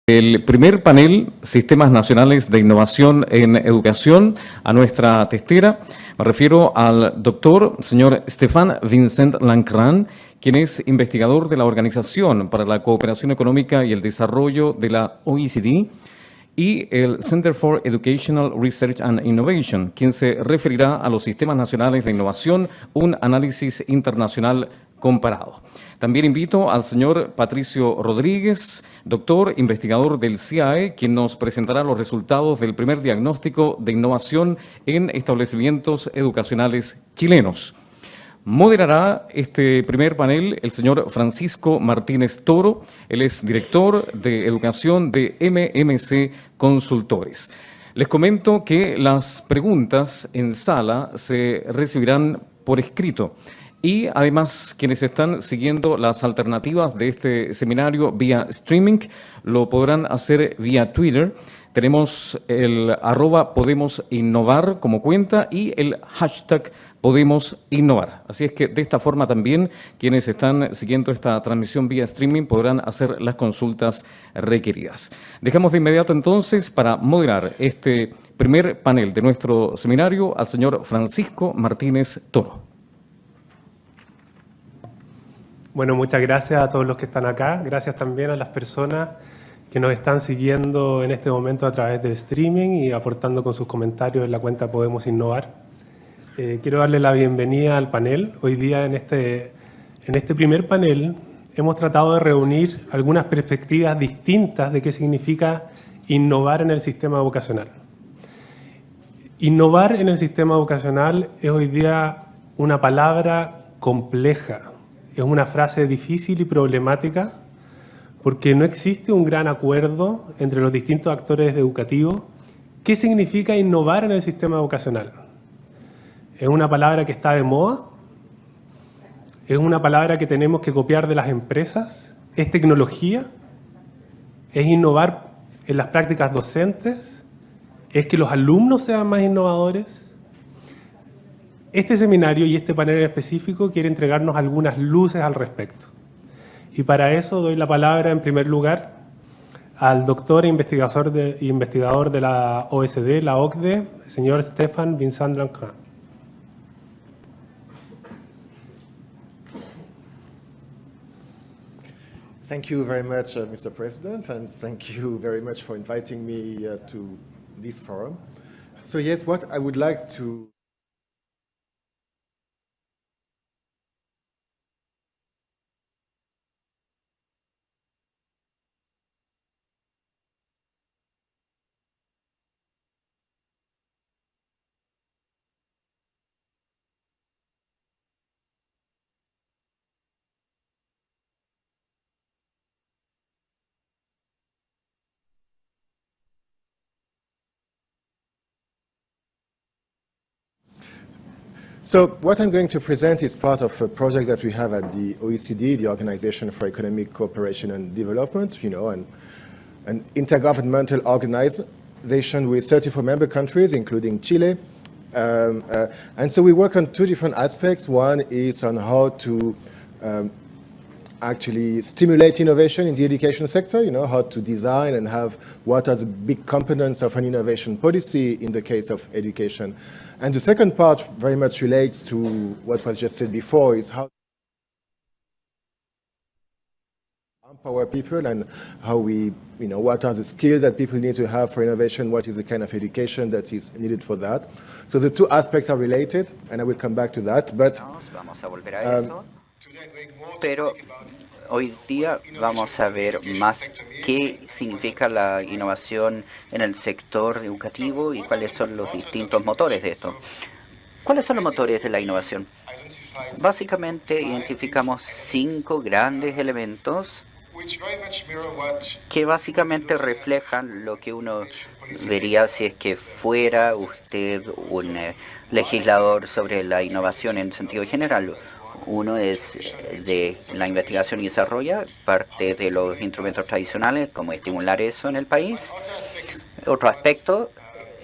El primer panel, Sistemas Nacionales de Innovación en Educación, a nuestra testera. Me refiero al doctor señor Stefan Vincent Lancran, quien es investigador de la Organización para la Cooperación Económica y el Desarrollo de la OECD, y el Center for Educational Research and Innovation, quien se referirá a los sistemas nacionales de innovación, un análisis internacional comparado. También invito al señor Patricio Rodríguez, doctor investigador del CIAE, quien nos presentará los resultados del primer diagnóstico de innovación en establecimientos educacionales chilenos. Moderará este primer panel el señor Francisco Martínez Toro. Él es director de educación de MMC Consultores. Les comento que las preguntas en sala se recibirán por escrito. Y además, quienes están siguiendo las alternativas de este seminario vía streaming, lo podrán hacer vía Twitter. Tenemos el @Podemos Innovar como cuenta y el hashtag Podemos Innovar. Así es que de esta forma también quienes están siguiendo esta transmisión vía streaming podrán hacer las consultas requeridas. Dejamos de inmediato entonces para moderar este primer panel de nuestro seminario al señor Francisco Martínez Toro. Bueno, muchas gracias a todos los que están acá. Gracias también a las personas que nos están siguiendo en este momento a través del streaming y aportando con sus comentarios en la cuenta Podemos Innovar. Quiero darle la bienvenida al panel. Hoy día en este primer panel hemos tratado de reunir algunas perspectivas distintas de qué significa innovar en el sistema educacional. Innovar en el sistema educacional es hoy día una palabra compleja. Es una frase difícil y problemática porque no existe un gran acuerdo entre los distintos actores educativos. ¿Qué significa innovar en el sistema educacional? ¿Es una palabra que está de moda? ¿Es una palabra que tenemos que copiar de las empresas? ¿Es tecnología? ¿Es innovar en las prácticas docentes? ¿Es que los alumnos sean más innovadores? Este seminario y este panel en específico quiere entregarnos algunas luces al respecto. Y para eso doy la palabra en primer lugar al doctor e investigador de la OECD, la OCDE, el señor Stefan Vincent Lancran. Thank you very much, Mr. President, and thank you very much for inviting me to this forum. So yes, what I would like to So what I'm going to present is part of a project that we have at the OECD, the Organization for Economic Cooperation and Development, an intergovernmental organization with 34 member countries, including Chile. And so we work on two different aspects. One is on how to actually stimulate innovation in the education sector, how to design and have what are the big components of an innovation policy in the case of education. And the second part very much relates to what was just said before, is how to empower people and how we, what are the skills that people need to have for innovation, what is the kind of education that is needed for that. So the two aspects are related, and I will come back to that. But vamos a volver a eso. Pero hoy día vamos a ver más qué significa la innovación en el sector educativo y cuáles son los distintos motores de esto. ¿Cuáles son los motores de la innovación? Básicamente identificamos 5 grandes elementos que básicamente reflejan lo que uno vería si es que fuera usted un legislador sobre la innovación en sentido general. Uno es de la investigación y desarrollo, parte de los instrumentos tradicionales, como estimular eso en el país. Otro aspecto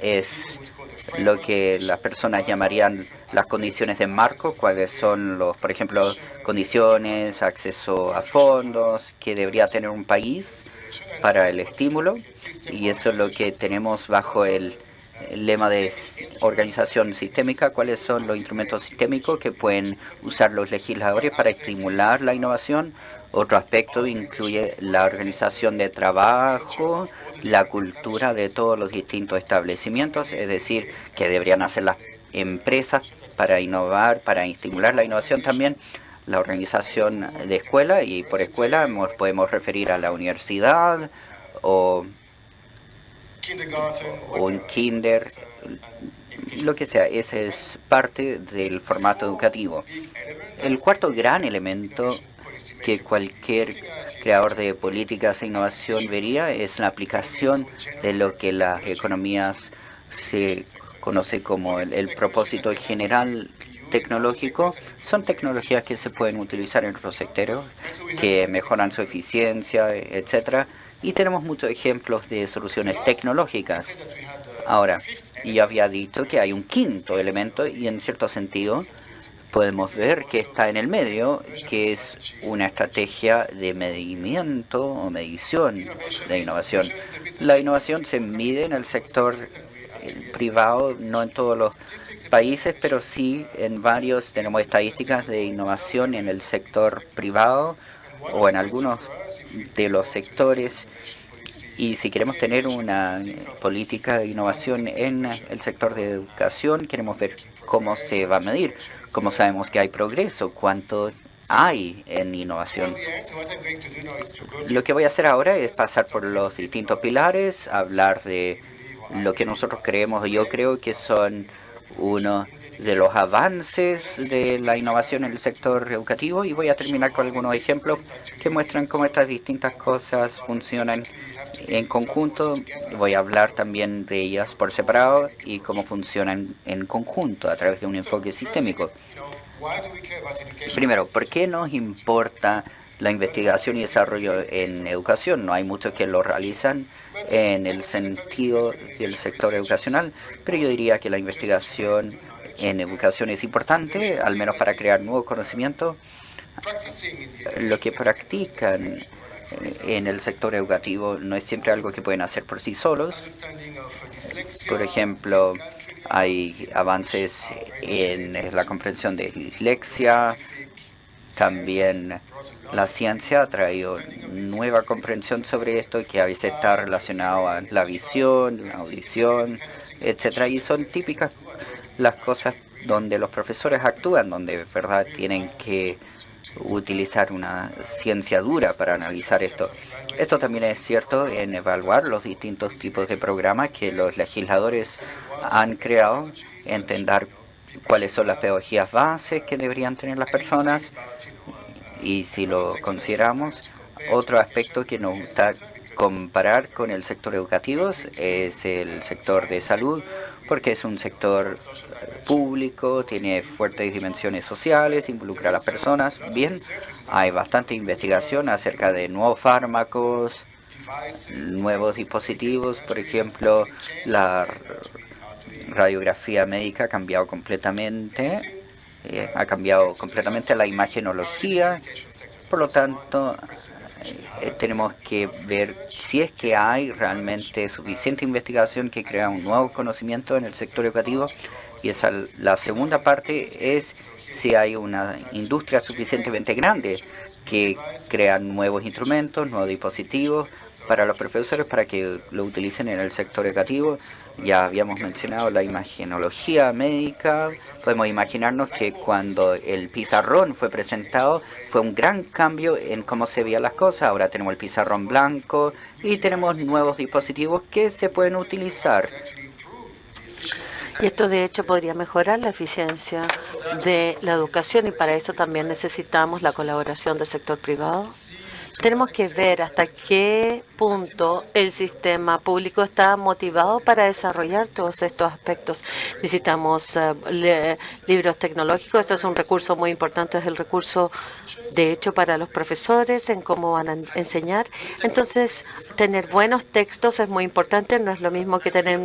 es lo que las personas llamarían las condiciones de marco, cuáles son por ejemplo, condiciones, acceso a fondos que debería tener un país para el estímulo, y eso es lo que tenemos bajo el lema de organización sistémica. ¿Cuáles son los instrumentos sistémicos que pueden usar los legisladores para estimular la innovación? Otro aspecto incluye la organización de trabajo, la cultura de todos los distintos establecimientos, es decir, que deberían hacer las empresas para innovar, para estimular la innovación también. La organización de escuela, y por escuela nos podemos referir a la universidad o un kinder, lo que sea. Ese es parte del formato educativo. El cuarto gran elemento que cualquier creador de políticas e innovación vería es la aplicación de lo que las economías se conoce como el propósito general tecnológico. Son tecnologías que se pueden utilizar en otros sectores, que mejoran su eficiencia, etcétera. Y tenemos muchos ejemplos de soluciones tecnológicas. Ahora, yo había dicho que hay un quinto elemento, y en cierto sentido podemos ver que está en el medio, que es una estrategia de medimiento o medición de innovación. La innovación se mide en el sector privado, no en todos los países, pero sí en varios. Tenemos estadísticas de innovación en el sector privado o en algunos de los sectores. Y si queremos tener una política de innovación en el sector de educación, queremos ver cómo se va a medir, cómo sabemos que hay progreso, cuánto hay en innovación. Lo que voy a hacer ahora es pasar por los distintos pilares, hablar de lo que nosotros creemos, yo creo que son uno de los avances de la innovación en el sector educativo, y voy a terminar con algunos ejemplos que muestran cómo estas distintas cosas funcionan en conjunto. Voy a hablar también de ellas por separado y cómo funcionan en conjunto a través de un enfoque sistémico. Primero, ¿por qué nos importa la investigación y desarrollo en educación? No hay muchos que lo realizan en el sentido del sector educacional, pero yo diría que la investigación en educación es importante, al menos para crear nuevo conocimiento. Lo que practican en el sector educativo no es siempre algo que pueden hacer por sí solos. Por ejemplo, hay avances en la comprensión de dislexia. También la ciencia ha traído nueva comprensión sobre esto, que a veces está relacionado a la visión, la audición, etcétera. Y son típicas las cosas donde los profesores actúan, donde de verdad tienen que utilizar una ciencia dura para analizar esto. Esto también es cierto en evaluar los distintos tipos de programas que los legisladores han creado, entender cuáles son las pedagogías bases que deberían tener las personas. Y si lo consideramos, otro aspecto que nos gusta comparar con el sector educativo es el sector de salud, porque es un sector público, tiene fuertes dimensiones sociales, involucra a las personas. Bien, hay bastante investigación acerca de nuevos fármacos, nuevos dispositivos. Por ejemplo, la radiografía médica ha cambiado completamente la imagenología. Por lo tanto, tenemos que ver si es que hay realmente suficiente investigación que crea un nuevo conocimiento en el sector educativo. Y la segunda parte es si hay una industria suficientemente grande que crea nuevos instrumentos, nuevos dispositivos para los profesores para que lo utilicen en el sector educativo. Ya habíamos mencionado la imagenología médica. Podemos imaginarnos que cuando el pizarrón fue presentado fue un gran cambio en cómo se veían las cosas. Ahora tenemos el pizarrón blanco y tenemos nuevos dispositivos que se pueden utilizar. Y esto de hecho podría mejorar la eficiencia de la educación, y para eso también necesitamos la colaboración del sector privado. Tenemos que ver hasta qué punto el sistema público está motivado para desarrollar todos estos aspectos. Necesitamos libros tecnológicos. Esto es un recurso muy importante, es el recurso de hecho para los profesores en cómo van a enseñar. Entonces, tener buenos textos es muy importante. No es lo mismo que tener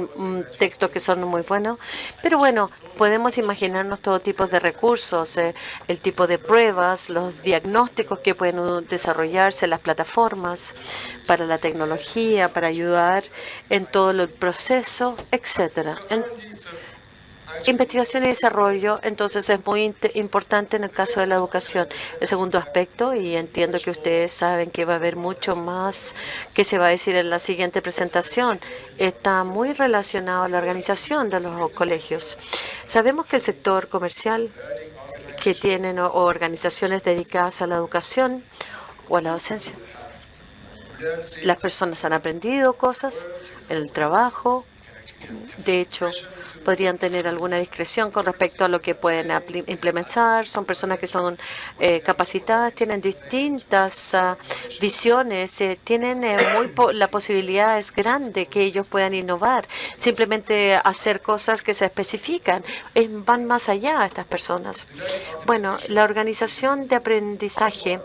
textos que son muy buenos. Pero bueno, podemos imaginarnos todo tipo de recursos, el tipo de pruebas, los diagnósticos que pueden desarrollarse, las plataformas para la tecnología para ayudar en todo el proceso, etcétera. Investigación y desarrollo, entonces, es muy importante en el caso de la educación. El segundo aspecto, y entiendo que ustedes saben que va a haber mucho más que se va a decir en la siguiente presentación, está muy relacionado a la organización de los colegios. Sabemos que el sector comercial, que tienen organizaciones dedicadas a la educación o a la docencia, las personas han aprendido cosas en el trabajo. De hecho, podrían tener alguna discreción con respecto a lo que pueden implementar. Son personas que son capacitadas, tienen distintas visiones, tienen la posibilidad es grande que ellos puedan innovar, simplemente hacer cosas que se especifican. Van más allá estas personas. Bueno, la organización de aprendizaje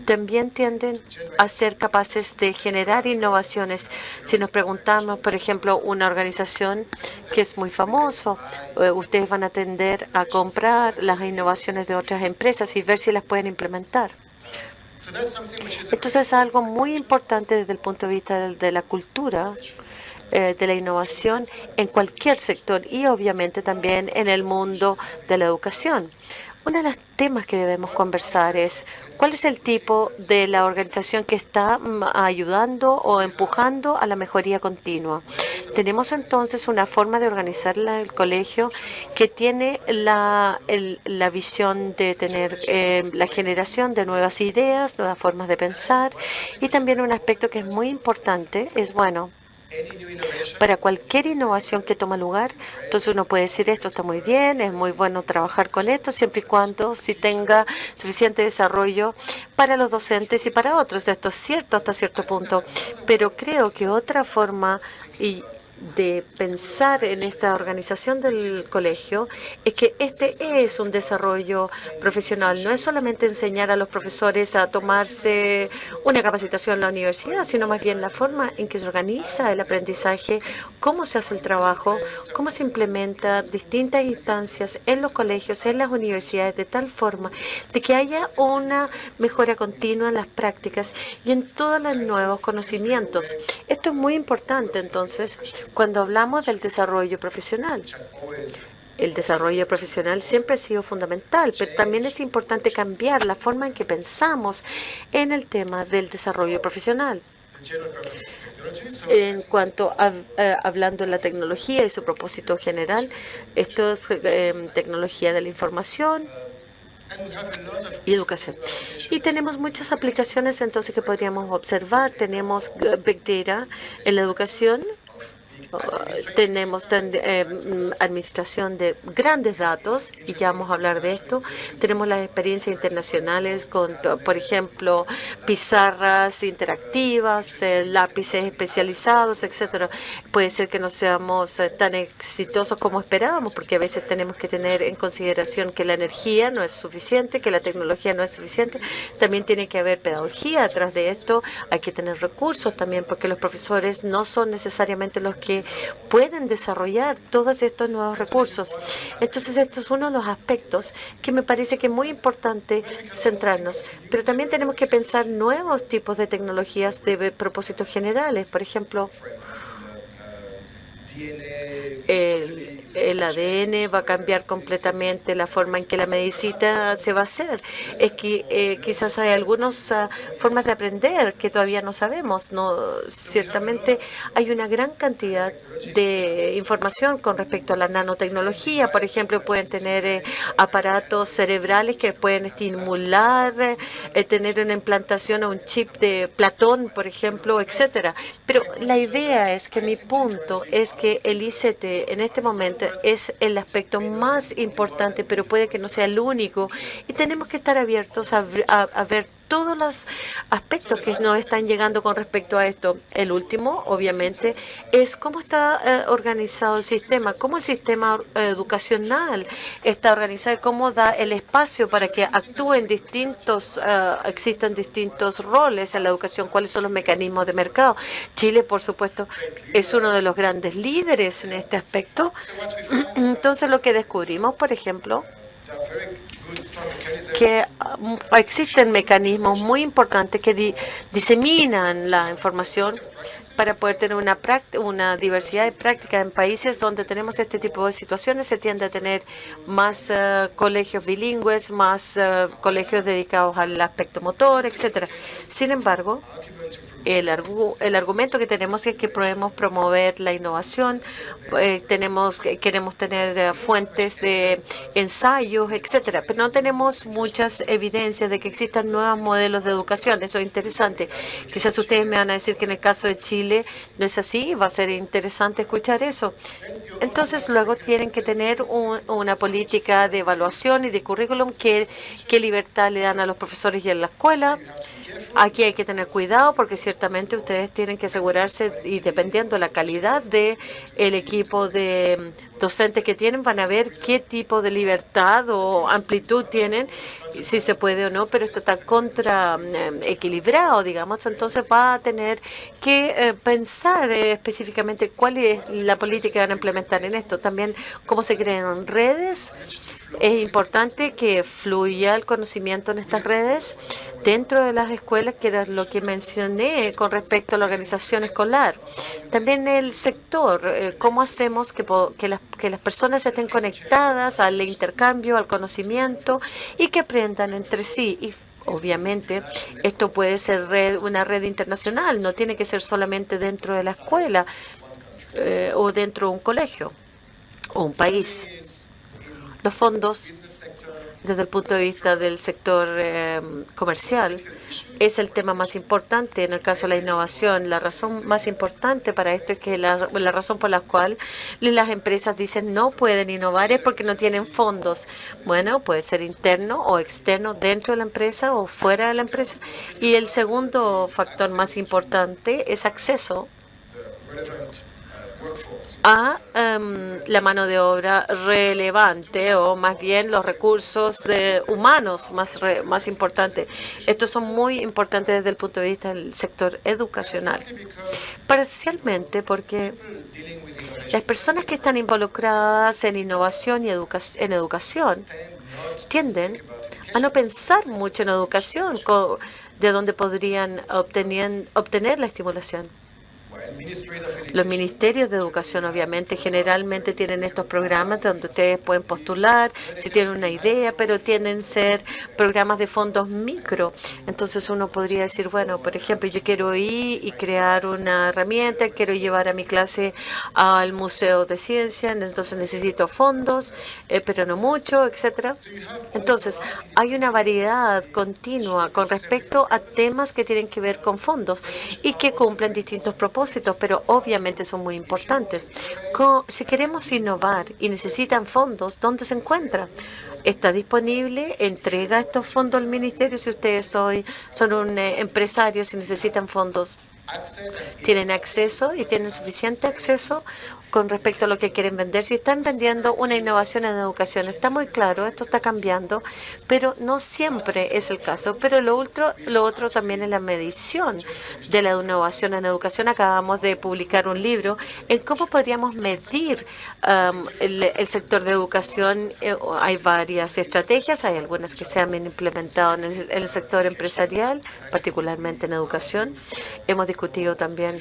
también tienden a ser capaces de generar innovaciones. Si nos preguntamos, por ejemplo, una organización que es muy famoso, ustedes van a tender a comprar las innovaciones de otras empresas y ver si las pueden implementar. Entonces, es algo muy importante desde el punto de vista de la cultura, de la innovación en cualquier sector y obviamente también en el mundo de la educación. Uno de los temas que debemos conversar es cuál es el tipo de la organización que está ayudando o empujando a la mejoría continua. Tenemos entonces una forma de organizar el colegio que tiene la visión de tener la generación de nuevas ideas, nuevas formas de pensar, y también un aspecto que es muy importante es, bueno, para cualquier innovación que toma lugar, entonces uno puede decir esto está muy bien, es muy bueno trabajar con esto, siempre y cuando si tenga suficiente desarrollo para los docentes y para otros. Esto es cierto hasta cierto punto, pero creo que otra forma de pensar en esta organización del colegio es que este es un desarrollo profesional. No es solamente enseñar a los profesores a tomarse una capacitación en la universidad, sino más bien la forma en que se organiza el aprendizaje, cómo se hace el trabajo, cómo se implementa distintas instancias en los colegios, en las universidades, de tal forma de que haya una mejora continua en las prácticas y en todos los nuevos conocimientos. Esto es muy importante, entonces, cuando hablamos del desarrollo profesional. El desarrollo profesional siempre ha sido fundamental, pero también es importante cambiar la forma en que pensamos en el tema del desarrollo profesional. En cuanto a hablando de la tecnología y su propósito general, esto es tecnología de la información y educación. Y tenemos muchas aplicaciones entonces que podríamos observar. Tenemos Big Data en la educación. Tenemos administración de grandes datos, y ya vamos a hablar de esto. Tenemos las experiencias internacionales con, por ejemplo, pizarras interactivas, lápices especializados, etcétera. Puede ser que no seamos tan exitosos como esperábamos, porque a veces tenemos que tener en consideración que la energía no es suficiente, que la tecnología no es suficiente. También tiene que haber pedagogía atrás de esto. Hay que tener recursos también, porque los profesores no son necesariamente los que pueden desarrollar todos estos nuevos recursos. Entonces, esto es uno de los aspectos que me parece que es muy importante centrarnos. Pero también tenemos que pensar nuevos tipos de tecnologías de propósitos generales. Por ejemplo, el ADN va a cambiar completamente la forma en que la medicina se va a hacer. Es que quizás hay algunas formas de aprender que todavía no sabemos. No, ciertamente hay una gran cantidad de información con respecto a la nanotecnología. Por ejemplo, pueden tener aparatos cerebrales que pueden estimular, tener una implantación o un chip de Platón, por ejemplo, etcétera. Pero la idea es que mi punto es que el ICT en este momento es el aspecto más importante, pero puede que no sea el único, y tenemos que estar abiertos a ver todos los aspectos que nos están llegando con respecto a esto. El último, obviamente, es cómo está organizado el sistema, cómo el sistema educacional está organizado, cómo da el espacio para que actúen existan distintos roles en la educación, cuáles son los mecanismos de mercado. Chile, por supuesto, es uno de los grandes líderes en este aspecto. Entonces, lo que descubrimos, por ejemplo, que existen mecanismos muy importantes que diseminan la información para poder tener una diversidad de prácticas en países donde tenemos este tipo de situaciones. Se tiende a tener más colegios bilingües, más colegios dedicados al aspecto motor, etcétera. Sin embargo, el argumento que tenemos es que podemos promover la innovación, queremos tener fuentes de ensayos, etcétera, pero no tenemos muchas evidencias de que existan nuevos modelos de educación. Eso es interesante. Quizás ustedes me van a decir que en el caso de Chile no es así. Va a ser interesante escuchar eso. Entonces, luego tienen que tener una política de evaluación y de currículum. ¿Qué libertad le dan a los profesores y a la escuela? Aquí hay que tener cuidado porque ciertamente ustedes tienen que asegurarse, y dependiendo de la calidad del equipo de docentes que tienen, van a ver qué tipo de libertad o amplitud tienen, si se puede o no, pero esto está equilibrado, digamos. Entonces va a tener que pensar específicamente cuál es la política que van a implementar en esto. También cómo se crean redes. Es importante que fluya el conocimiento en estas redes dentro de las escuelas, que era lo que mencioné con respecto a la organización escolar. También el sector, cómo hacemos que las personas estén conectadas al intercambio, al conocimiento y que aprendan entre sí. Y obviamente, esto puede ser una red internacional, no tiene que ser solamente dentro de la escuela o dentro de un colegio o un país. Los fondos, desde el punto de vista del sector comercial, es el tema más importante en el caso de la innovación. La razón más importante para esto es que la razón por la cual las empresas dicen no pueden innovar es porque no tienen fondos. Bueno, puede ser interno o externo, dentro de la empresa o fuera de la empresa. Y el segundo factor más importante es acceso a la mano de obra relevante, o más bien los recursos humanos más importantes. Estos son muy importantes desde el punto de vista del sector educacional, parcialmente porque las personas que están involucradas en innovación y en educación tienden a no pensar mucho en educación, de donde podrían obtener la estimulación. Los ministerios de educación, obviamente, generalmente tienen estos programas donde ustedes pueden postular si tienen una idea, pero tienden a ser programas de fondos micro. Entonces uno podría decir, bueno, por ejemplo, yo quiero ir y crear una herramienta, quiero llevar a mi clase al Museo de Ciencia, entonces necesito fondos, pero no mucho, etcétera. Entonces, hay una variedad continua con respecto a temas que tienen que ver con fondos y que cumplen distintos propósitos, pero obviamente son muy importantes. Si queremos innovar y necesitan fondos, ¿dónde se encuentra? ¿Está disponible? ¿Entrega estos fondos al ministerio? Si ustedes son un empresario, si necesitan fondos, ¿tienen acceso y tienen suficiente acceso con respecto a lo que quieren vender? Si están vendiendo una innovación en educación, está muy claro, esto está cambiando, pero no siempre es el caso. Pero lo otro también es la medición de la innovación en educación. Acabamos de publicar un libro en cómo podríamos medir el sector de educación. Hay varias estrategias, hay algunas que se han implementado en el sector empresarial, particularmente en educación. Hemos discutido también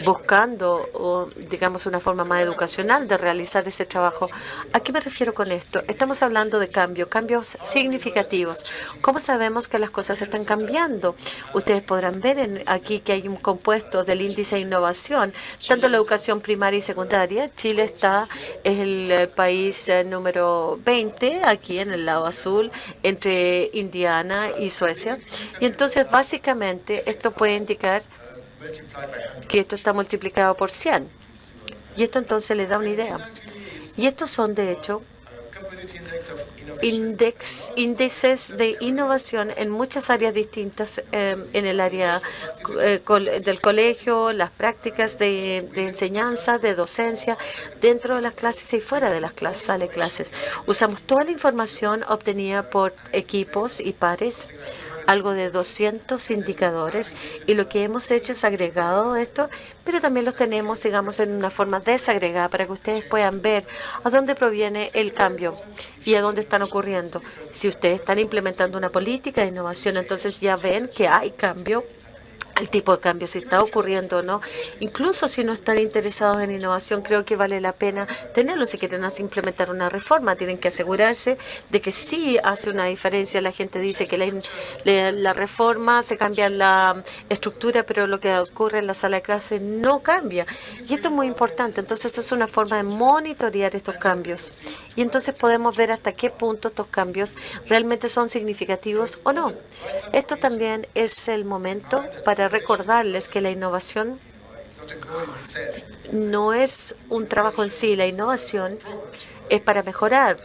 buscando, digamos, una forma más educacional de realizar ese trabajo. ¿A qué me refiero con esto? Estamos hablando de cambios significativos. ¿Cómo sabemos que las cosas están cambiando? Ustedes podrán ver aquí que hay un compuesto del índice de innovación, tanto en la educación primaria y secundaria. Chile es el país número 20, aquí en el lado azul, entre Indiana y Suecia. Y entonces, básicamente, esto puede indicar que esto está multiplicado por 100. Y esto entonces le da una idea. Y estos son, de hecho, índices de innovación en muchas áreas distintas, en el área del colegio, las prácticas de enseñanza, de docencia, dentro de las clases y fuera de las sala de clases. Usamos toda la información obtenida por equipos y pares algo de 200 indicadores, y lo que hemos hecho es agregado esto, pero también los tenemos, digamos, en una forma desagregada para que ustedes puedan ver a dónde proviene el cambio y a dónde están ocurriendo. Si ustedes están implementando una política de innovación, entonces ya ven que hay cambio, el tipo de cambio, si está ocurriendo o no. Incluso si no están interesados en innovación, creo que vale la pena tenerlo. Si quieren implementar una reforma, tienen que asegurarse de que sí hace una diferencia. La gente dice que la reforma se cambia la estructura, pero lo que ocurre en la sala de clase no cambia. Y esto es muy importante. Entonces es una forma de monitorear estos cambios. Y entonces podemos ver hasta qué punto estos cambios realmente son significativos o no. Esto también es el momento para recordarles que la innovación no es un trabajo en sí. La innovación es para mejorar.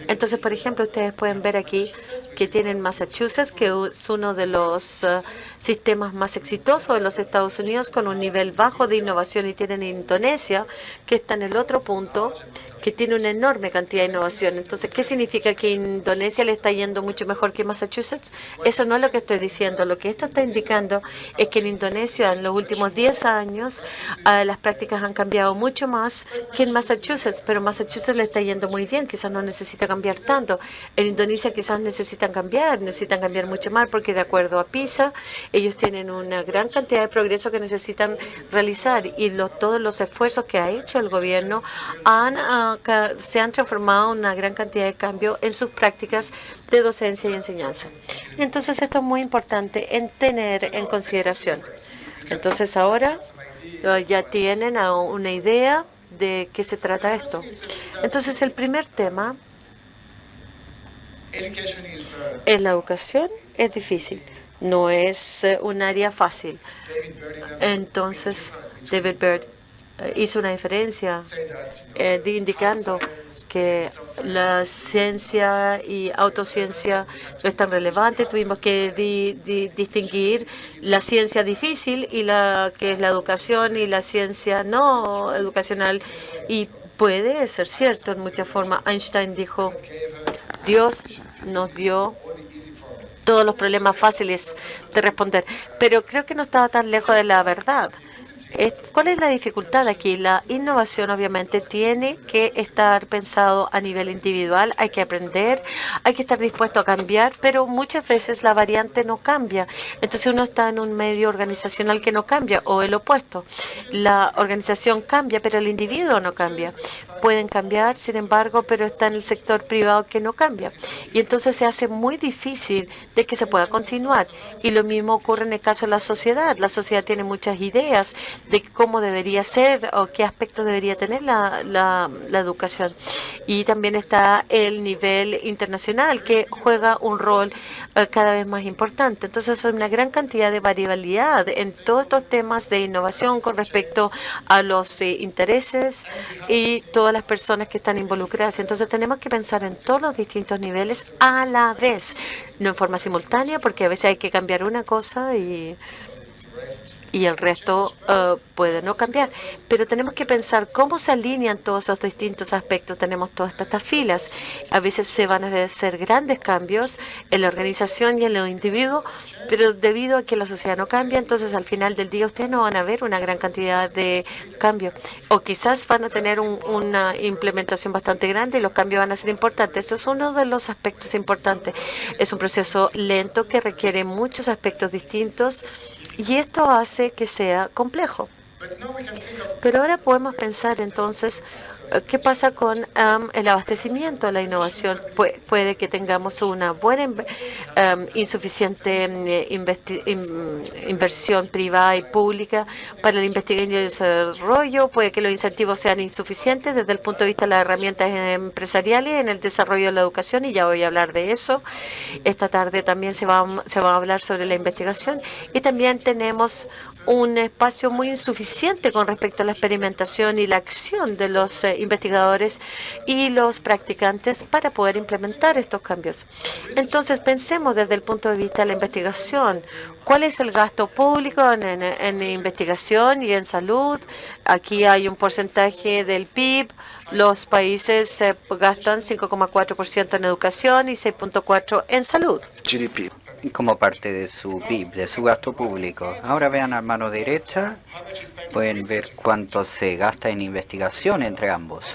Entonces, por ejemplo, ustedes pueden ver aquí que tienen Massachusetts, que es uno de los sistemas más exitosos de los Estados Unidos, con un nivel bajo de innovación, y tienen Indonesia, que está en el otro punto, que tiene una enorme cantidad de innovación. Entonces, ¿qué significa que Indonesia le está yendo mucho mejor que Massachusetts? Eso no es lo que estoy diciendo. Lo que esto está indicando es que en Indonesia, en los últimos 10 años, las prácticas han cambiado mucho más que en Massachusetts, pero Massachusetts le está yendo muy bien, quizás no necesita cambiar tanto. En Indonesia quizás necesitan cambiar mucho más, porque de acuerdo a PISA, ellos tienen una gran cantidad de progreso que necesitan realizar, y todos los esfuerzos que ha hecho el gobierno se han transformado en una gran cantidad de cambio en sus prácticas de docencia y enseñanza. Entonces esto es muy importante en tener en consideración. Entonces ahora ya tienen una idea de qué se trata esto. Entonces el primer tema es la educación. Es difícil, no es un área fácil. Entonces David Byrd hizo una diferencia indicando que la ciencia y autociencia no es tan relevante. Tuvimos que distinguir la ciencia difícil y la que es la educación, y la ciencia no educacional. Y puede ser cierto en muchas formas. Einstein dijo, Dios nos dio todos los problemas fáciles de responder, pero creo que no estaba tan lejos de la verdad. ¿Cuál es la dificultad aquí? La innovación obviamente tiene que estar pensado a nivel individual, hay que aprender, hay que estar dispuesto a cambiar, pero muchas veces la variante no cambia. Entonces uno está en un medio organizacional que no cambia, o el opuesto. La organización cambia, pero el individuo no cambia. Pueden cambiar, sin embargo, pero está en el sector privado que no cambia. Y entonces se hace muy difícil de que se pueda continuar. Y lo mismo ocurre en el caso de la sociedad. La sociedad tiene muchas ideas de cómo debería ser o qué aspectos debería tener la educación. Y también está el nivel internacional, que juega un rol cada vez más importante. Entonces hay una gran cantidad de variabilidad en todos estos temas de innovación con respecto a los intereses y todas las personas que están involucradas. Entonces tenemos que pensar en todos los distintos niveles a la vez, no en forma simultánea, porque a veces hay que cambiar una cosa y el resto puede no cambiar. Pero tenemos que pensar cómo se alinean todos esos distintos aspectos. Tenemos todas estas filas. A veces se van a hacer grandes cambios en la organización y en los individuos, pero debido a que la sociedad no cambia, entonces al final del día ustedes no van a ver una gran cantidad de cambios. O quizás van a tener una implementación bastante grande y los cambios van a ser importantes. Eso es uno de los aspectos importantes. Es un proceso lento que requiere muchos aspectos distintos, y esto hace que sea complejo. Pero ahora podemos pensar entonces qué pasa con el abastecimiento de la innovación. Puede que tengamos una buena insuficiente inversión privada y pública para la investigación y el desarrollo. Puede que los incentivos sean insuficientes desde el punto de vista de las herramientas empresariales en el desarrollo de la educación, y ya voy a hablar de eso. Esta tarde también se va a hablar sobre la investigación, y también tenemos un espacio muy insuficiente suficiente con respecto a la experimentación y la acción de los investigadores y los practicantes para poder implementar estos cambios. Entonces, pensemos desde el punto de vista de la investigación. ¿Cuál es el gasto público en investigación y en salud? Aquí hay un porcentaje del PIB. Los países gastan 5,4% en educación y 6,4% en salud. GDP. Como parte de su PIB, de su gasto público. Ahora vean a mano derecha, pueden ver cuánto se gasta en investigación entre ambos.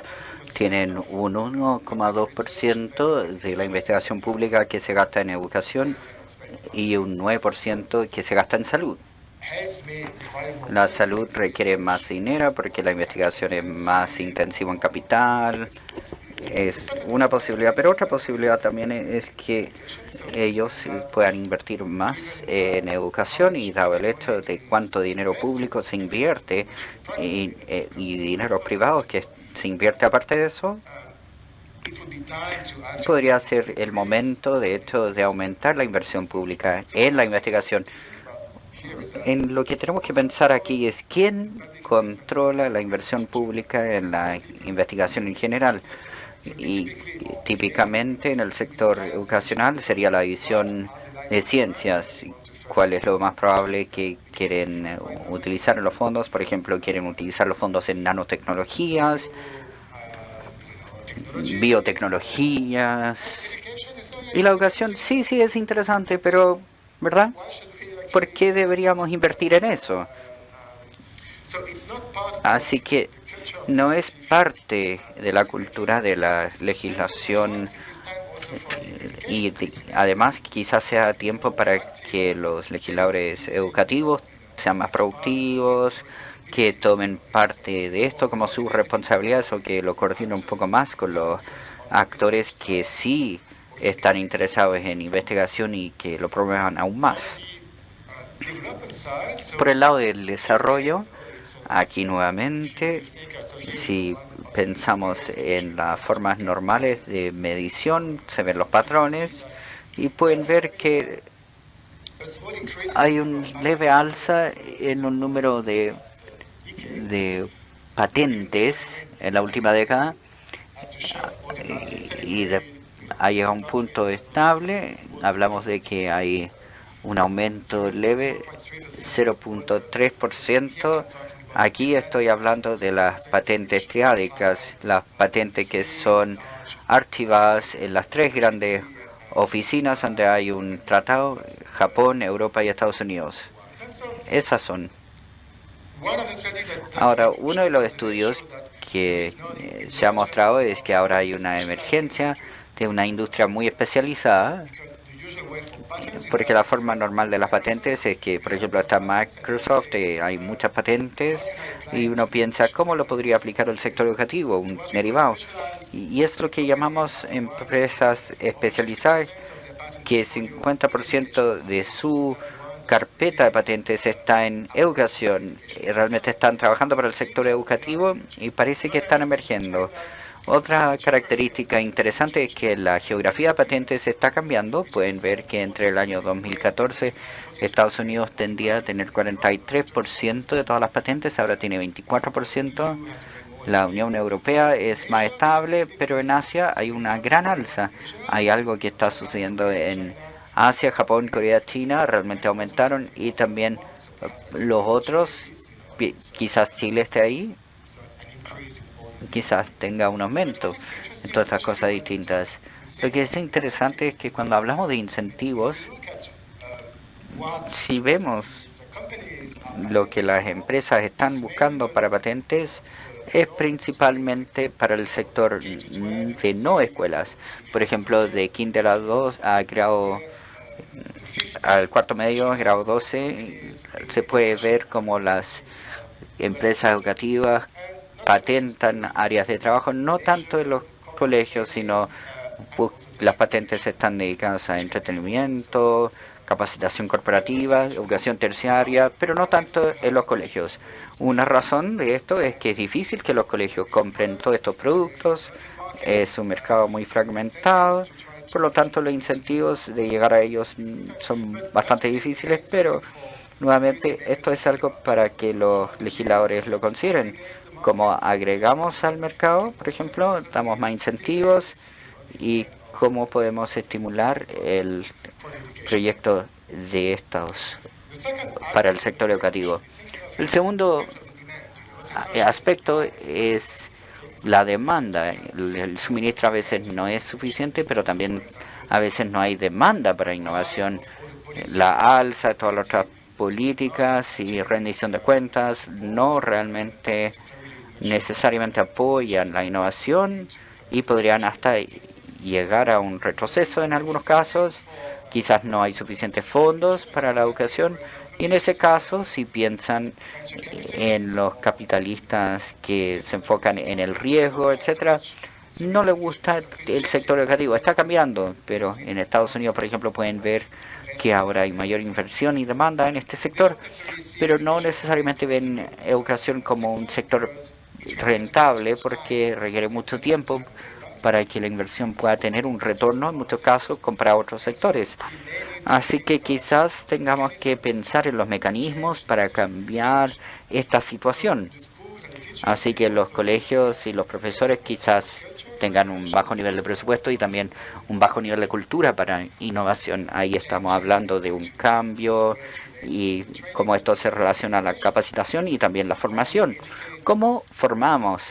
Tienen un 1,2% de la investigación pública que se gasta en educación y un 9% que se gasta en salud. La salud requiere más dinero porque la investigación es más intensiva en capital. Es una posibilidad, pero otra posibilidad también es que ellos puedan invertir más en educación, y dado el hecho de cuánto dinero público se invierte y dinero privado que se invierte aparte de eso, podría ser el momento, de hecho, de aumentar la inversión pública en la investigación. En lo que tenemos que pensar aquí es quién controla la inversión pública en la investigación en general. Y típicamente en el sector educacional sería la división de ciencias. ¿Cuál es lo más probable que quieren utilizar en los fondos? Por ejemplo, quieren utilizar los fondos en nanotecnologías, biotecnologías. Y la educación, sí, es interesante, pero, ¿verdad? ¿Por qué deberíamos invertir en eso? Así que no es parte de la cultura de la legislación, y además quizás sea tiempo para que los legisladores educativos sean más productivos, que tomen parte de esto como sus responsabilidades o que lo coordinen un poco más con los actores que sí están interesados en investigación y que lo promuevan aún más. Por el lado del desarrollo, aquí nuevamente, si pensamos en las formas normales de medición, se ven los patrones y pueden ver que hay un leve alza en un número de patentes en la última década y ha llegado a un punto estable. Hablamos de que hay un aumento leve, 0,3%. Aquí estoy hablando de las patentes triádicas, las patentes que son archivadas en las tres grandes oficinas donde hay un tratado: Japón, Europa y Estados Unidos. Esas son. Ahora, uno de los estudios que se ha mostrado es que ahora hay una emergencia de una industria muy especializada, porque la forma normal de las patentes es que, por ejemplo, está Microsoft, hay muchas patentes, y uno piensa, ¿cómo lo podría aplicar el sector educativo? Un derivado. Y es lo que llamamos empresas especializadas, que 50% de su carpeta de patentes está en educación. Realmente están trabajando para el sector educativo y parece que están emergiendo. Otra característica interesante es que la geografía de patentes está cambiando. Pueden ver que entre el año 2014 Estados Unidos tendía a tener 43% de todas las patentes, ahora tiene 24%. La Unión Europea es más estable, pero en Asia hay una gran alza. Hay algo que está sucediendo en Asia, Japón, Corea, China, realmente aumentaron, y también los otros, quizás Chile esté ahí, quizás tenga un aumento en todas estas cosas distintas. Lo que es interesante es que cuando hablamos de incentivos, si vemos lo que las empresas están buscando para patentes, es principalmente para el sector de no escuelas. Por ejemplo, de kinder a 2 a grado al cuarto medio, grado 12, se puede ver como las empresas educativas patentan áreas de trabajo, no tanto en los colegios, sino las patentes están dedicadas a entretenimiento, capacitación corporativa, educación terciaria, pero no tanto en los colegios. Una razón de esto es que es difícil que los colegios compren todos estos productos, es un mercado muy fragmentado, por lo tanto los incentivos de llegar a ellos son bastante difíciles, pero nuevamente, esto es algo para que los legisladores lo consideren. Como agregamos al mercado, por ejemplo, damos más incentivos y cómo podemos estimular el proyecto de estos para el sector educativo. El segundo aspecto es la demanda. El suministro a veces no es suficiente, pero también a veces no hay demanda para innovación. La alza, todas las otras políticas y rendición de cuentas no realmente necesariamente apoyan la innovación y podrían hasta llegar a un retroceso en algunos casos. Quizás no hay suficientes fondos para la educación. Y en ese caso, si piensan en los capitalistas que se enfocan en el riesgo, etcétera, no les gusta el sector educativo. Está cambiando, pero en Estados Unidos, por ejemplo, pueden ver que ahora hay mayor inversión y demanda en este sector, pero no necesariamente ven educación como un sector rentable porque requiere mucho tiempo para que la inversión pueda tener un retorno, en muchos casos, comprar otros sectores. Así que quizás tengamos que pensar en los mecanismos para cambiar esta situación. Así que los colegios y los profesores quizás tengan un bajo nivel de presupuesto y también un bajo nivel de cultura para innovación. Ahí estamos hablando de un cambio y cómo esto se relaciona a la capacitación y también la formación. ¿Cómo formamos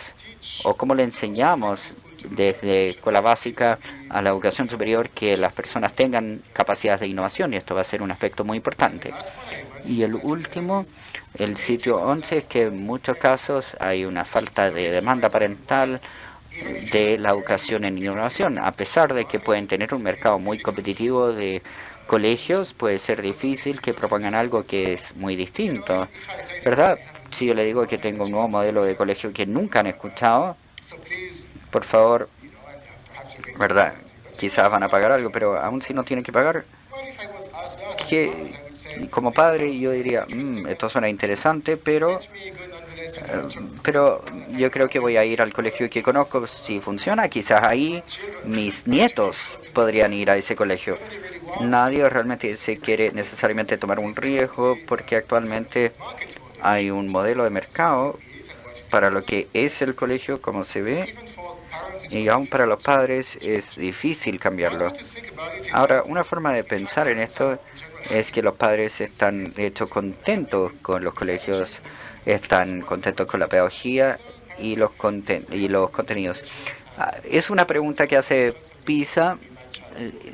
o cómo le enseñamos desde escuela básica a la educación superior que las personas tengan capacidades de innovación? Y esto va a ser un aspecto muy importante. Y el último, el sitio 11, es que en muchos casos hay una falta de demanda parental de la educación en innovación. A pesar de que pueden tener un mercado muy competitivo de colegios, puede ser difícil que propongan algo que es muy distinto, ¿verdad? Si yo le digo que tengo un nuevo modelo de colegio que nunca han escuchado, por favor, ¿verdad? Quizás van a pagar algo, pero aún si no tienen que pagar, que como padre yo diría, esto suena interesante, pero yo creo que voy a ir al colegio que conozco. Si funciona, quizás ahí mis nietos podrían ir a ese colegio. Nadie realmente se quiere necesariamente tomar un riesgo porque actualmente hay un modelo de mercado para lo que es el colegio, como se ve, y aún para los padres es difícil cambiarlo. Ahora, una forma de pensar en esto es que los padres están, de hecho, contentos con los colegios, están contentos con la pedagogía y los contenidos. Es una pregunta que hace PISA.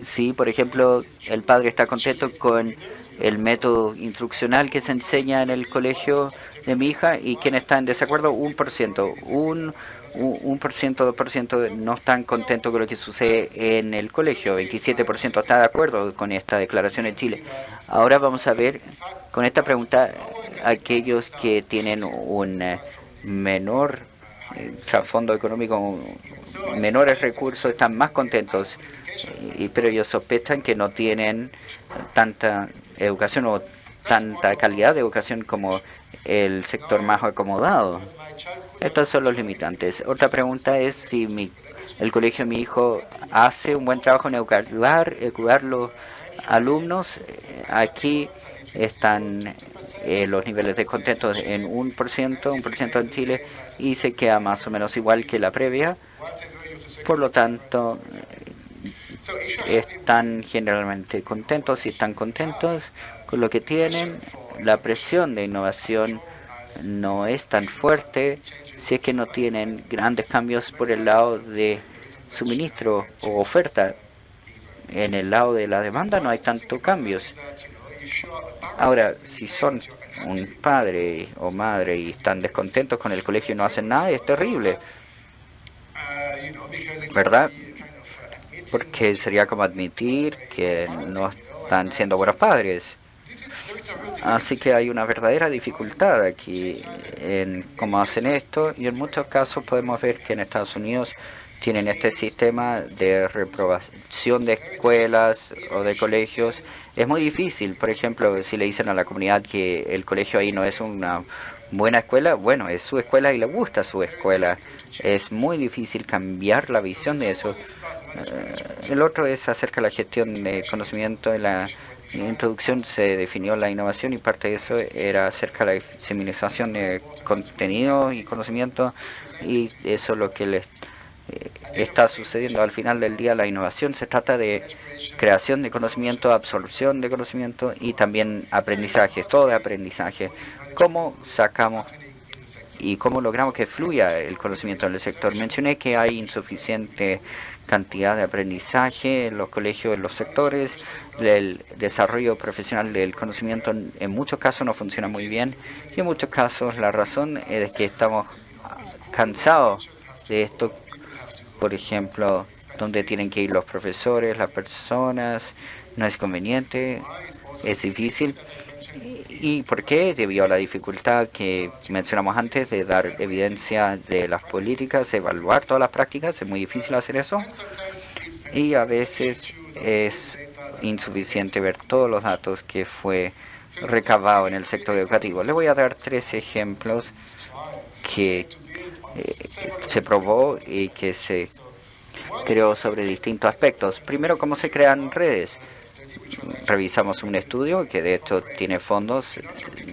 Si, por ejemplo, el padre está contento con el método instruccional que se enseña en el colegio de mi hija, y quien está en desacuerdo, 1%. 2% no están contentos con lo que sucede en el colegio. 27% está de acuerdo con esta declaración en Chile. Ahora vamos a ver con esta pregunta aquellos que tienen un menor trasfondo económico, menores recursos, están más contentos, pero ellos sospechan que no tienen tanta educación o tanta calidad de educación como el sector más acomodado. Estos son los limitantes. Otra pregunta es si el colegio de mi hijo hace un buen trabajo en educar los alumnos. Aquí están los niveles de contento en 1% en Chile, y se queda más o menos igual que la previa. Por lo tanto, están generalmente contentos. Si están contentos con lo que tienen, la presión de innovación no es tan fuerte si es que no tienen grandes cambios por el lado de suministro o oferta. En el lado de la demanda no hay tantos cambios. Ahora, si son un padre o madre y están descontentos con el colegio y no hacen nada, es terrible, ¿verdad? Porque sería como admitir que no están siendo buenos padres. Así que hay una verdadera dificultad aquí en cómo hacen esto, y en muchos casos podemos ver que en Estados Unidos tienen este sistema de reprobación de escuelas o de colegios. Es muy difícil, por ejemplo, si le dicen a la comunidad que el colegio ahí no es una buena escuela, bueno, es su escuela y le gusta su escuela. Es muy difícil cambiar la visión de eso. El otro es acerca de la gestión de conocimiento. En la introducción se definió la innovación y parte de eso era acerca de la diseminación de contenido y conocimiento, y eso es lo que les está sucediendo. Al final del día, la innovación se trata de creación de conocimiento, absorción de conocimiento y también aprendizaje, todo de aprendizaje. ¿Cómo sacamos y cómo logramos que fluya el conocimiento en el sector? Mencioné que hay insuficiente cantidad de aprendizaje en los colegios, en los sectores. El desarrollo profesional del conocimiento en muchos casos no funciona muy bien, y en muchos casos la razón es que estamos cansados de esto. Por ejemplo, donde tienen que ir los profesores, las personas, no es conveniente, es difícil. ¿Y por qué? Debido a la dificultad que mencionamos antes de dar evidencia de las políticas, evaluar todas las prácticas. Es muy difícil hacer eso. Y a veces es insuficiente ver todos los datos que fue recabado en el sector educativo. Le voy a dar 3 ejemplos que se probó y que se creó sobre distintos aspectos. Primero, cómo se crean redes. Revisamos un estudio que de hecho tiene fondos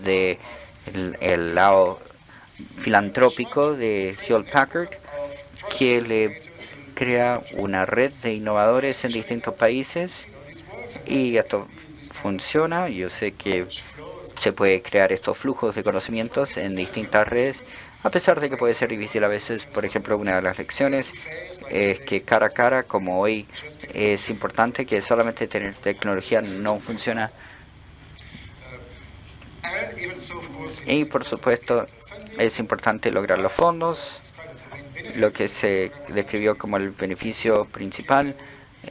de el lado filantrópico de Hewlett Packard, que le crea una red de innovadores en distintos países, y esto funciona. Yo sé que se puede crear estos flujos de conocimientos en distintas redes, a pesar de que puede ser difícil a veces. Por ejemplo, una de las lecciones es que cara a cara, como hoy, es importante, que solamente tener tecnología no funciona. Y por supuesto, es importante lograr los fondos. Lo que se describió como el beneficio principal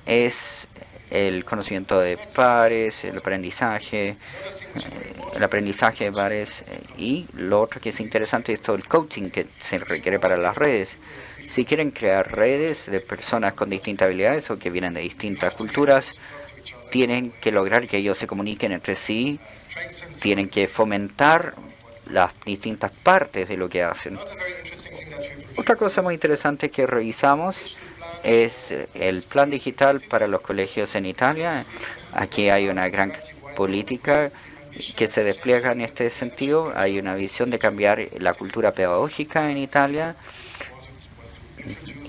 es el conocimiento de pares, el aprendizaje de pares, y lo otro que es interesante es todo el coaching que se requiere para las redes. Si quieren crear redes de personas con distintas habilidades o que vienen de distintas culturas, tienen que lograr que ellos se comuniquen entre sí, tienen que fomentar las distintas partes de lo que hacen. Otra cosa muy interesante que revisamos es el plan digital para los colegios en Italia. Aquí hay una gran política que se despliega en este sentido. Hay una visión de cambiar la cultura pedagógica en Italia,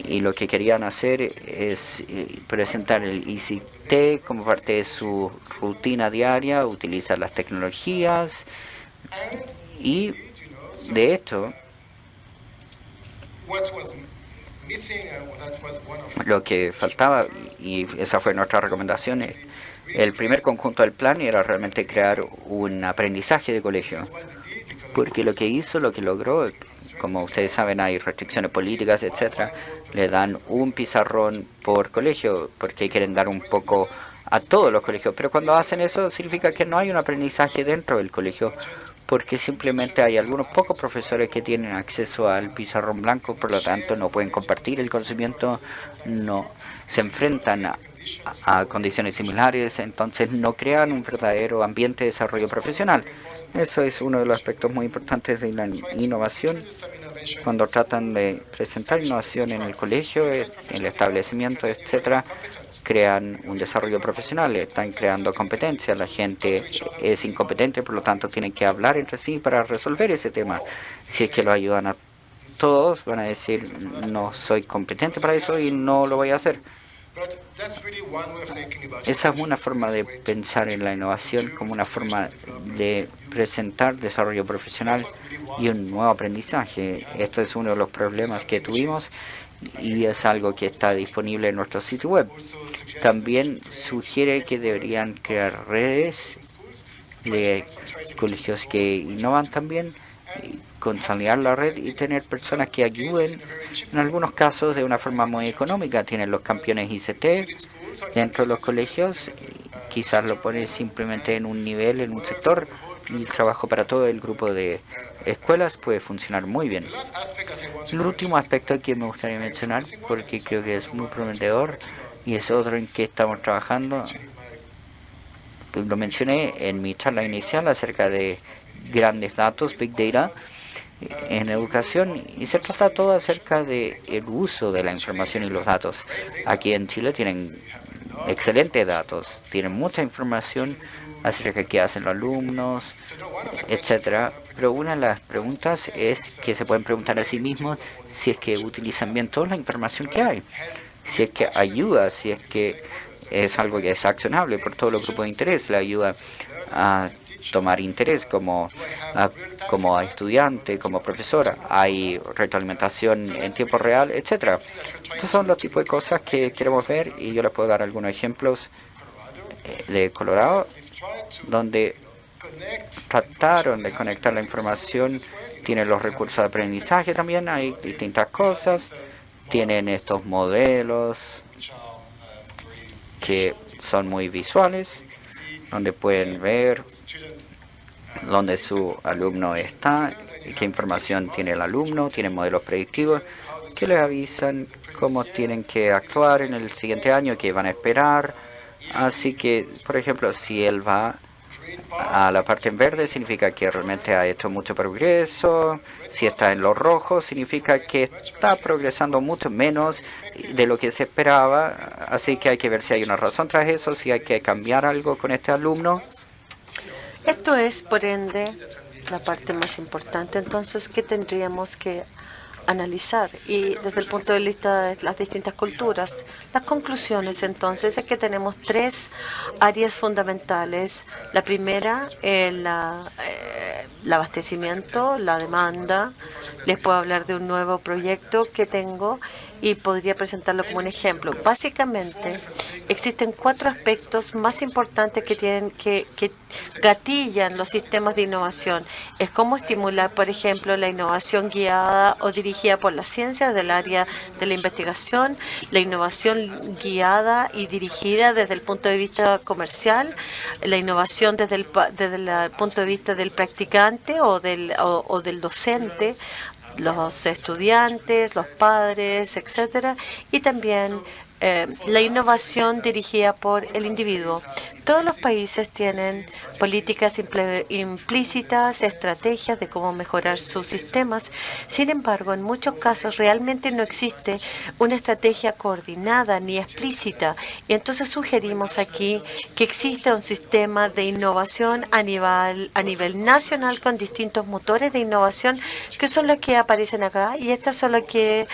y lo que querían hacer es presentar el ICT como parte de su rutina diaria, utilizar las tecnologías, y de hecho lo que faltaba, y esa fue nuestra recomendación, el primer conjunto del plan era realmente crear un aprendizaje de colegio, porque lo que logró, como ustedes saben, hay restricciones políticas, etcétera, le dan un pizarrón por colegio porque quieren dar un poco a todos los colegios, pero cuando hacen eso significa que no hay un aprendizaje dentro del colegio, porque simplemente hay algunos pocos profesores que tienen acceso al pizarrón blanco, por lo tanto no pueden compartir el conocimiento, no se enfrentan a condiciones similares, entonces no crean un verdadero ambiente de desarrollo profesional. Eso es uno de los aspectos muy importantes de la innovación. Cuando tratan de presentar innovación en el colegio, en el establecimiento, etcétera, crean un desarrollo profesional, están creando competencia. La gente es incompetente, por lo tanto tienen que hablar entre sí para resolver ese tema. Si es que lo ayudan a todos, van a decir, no soy competente para eso y no lo voy a hacer. Esa es una forma de pensar en la innovación como una forma de presentar desarrollo profesional y un nuevo aprendizaje. Esto es uno de los problemas que tuvimos y es algo que está disponible en nuestro sitio web. También sugiere que deberían crear redes de colegios que innovan también, consolidar la red y tener personas que ayuden, en algunos casos de una forma muy económica. Tienen los campeones ICT dentro de los colegios, quizás lo ponen simplemente en un nivel, en un sector, y el trabajo para todo el grupo de escuelas puede funcionar muy bien. El último aspecto que me gustaría mencionar, porque creo que es muy prometedor y es otro en que estamos trabajando, lo mencioné en mi charla inicial acerca de grandes datos, Big Data, en educación y se trata todo acerca del uso de la información y los datos. Aquí en Chile tienen excelentes datos, tienen mucha información acerca de qué hacen los alumnos, etcétera. Pero una de las preguntas es que se pueden preguntar a sí mismos si es que utilizan bien toda la información que hay, si es que ayuda, si es que es algo que es accionable por todos los grupos de interés, le ayuda a tomar interés como estudiante, como profesora. Hay retroalimentación en tiempo real, etcétera. Estos son los tipos de cosas que queremos ver y yo les puedo dar algunos ejemplos de Colorado, donde trataron de conectar la información. Tienen los recursos de aprendizaje también, hay distintas cosas. Tienen estos modelos que son muy visuales, donde pueden ver dónde su alumno está, y qué información tiene el alumno. Tienen modelos predictivos que les avisan cómo tienen que actuar en el siguiente año, qué van a esperar. Así que, por ejemplo, si él va a la parte en verde, significa que realmente ha hecho mucho progreso. Si está en lo rojo, significa que está progresando mucho menos de lo que se esperaba. Así que hay que ver si hay una razón tras eso, si hay que cambiar algo con este alumno. Esto es, por ende, la parte más importante. Entonces, ¿qué tendríamos que analizar? Y desde el punto de vista de las distintas culturas, las conclusiones entonces es que tenemos tres áreas fundamentales. La primera, el abastecimiento, la demanda. Les puedo hablar de un nuevo proyecto que tengo y podría presentarlo como un ejemplo. Básicamente, existen 4 aspectos más importantes que gatillan los sistemas de innovación. Es cómo estimular, por ejemplo, la innovación guiada o dirigida por la ciencia del área de la investigación, la innovación guiada y dirigida desde el punto de vista comercial, la innovación desde el punto de vista del practicante o del docente, los estudiantes, los padres, etcétera, y también la innovación dirigida por el individuo. Todos los países tienen políticas implícitas, estrategias de cómo mejorar sus sistemas. Sin embargo, en muchos casos realmente no existe una estrategia coordinada ni explícita. Y entonces sugerimos aquí que exista un sistema de innovación a nivel nacional con distintos motores de innovación que son los que aparecen acá. Y estas son las que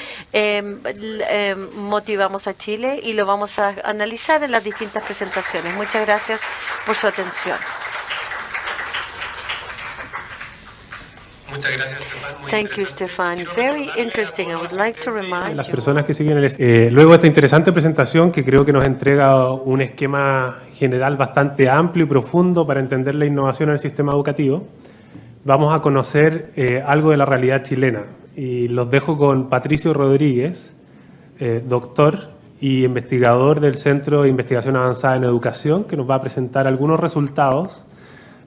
motivamos a Chile y lo vamos a analizar en las distintas presentaciones. Muchas gracias por su atención. Muchas gracias, Stefan. Thank you, Stefan. Very interesting. I would like to remind Las you. personas que siguen luego de esta interesante presentación que creo que nos entrega un esquema general bastante amplio y profundo para entender la innovación en el sistema educativo, vamos a conocer algo de la realidad chilena. Y los dejo con Patricio Rodríguez, doctor y investigador del Centro de Investigación Avanzada en Educación, que nos va a presentar algunos resultados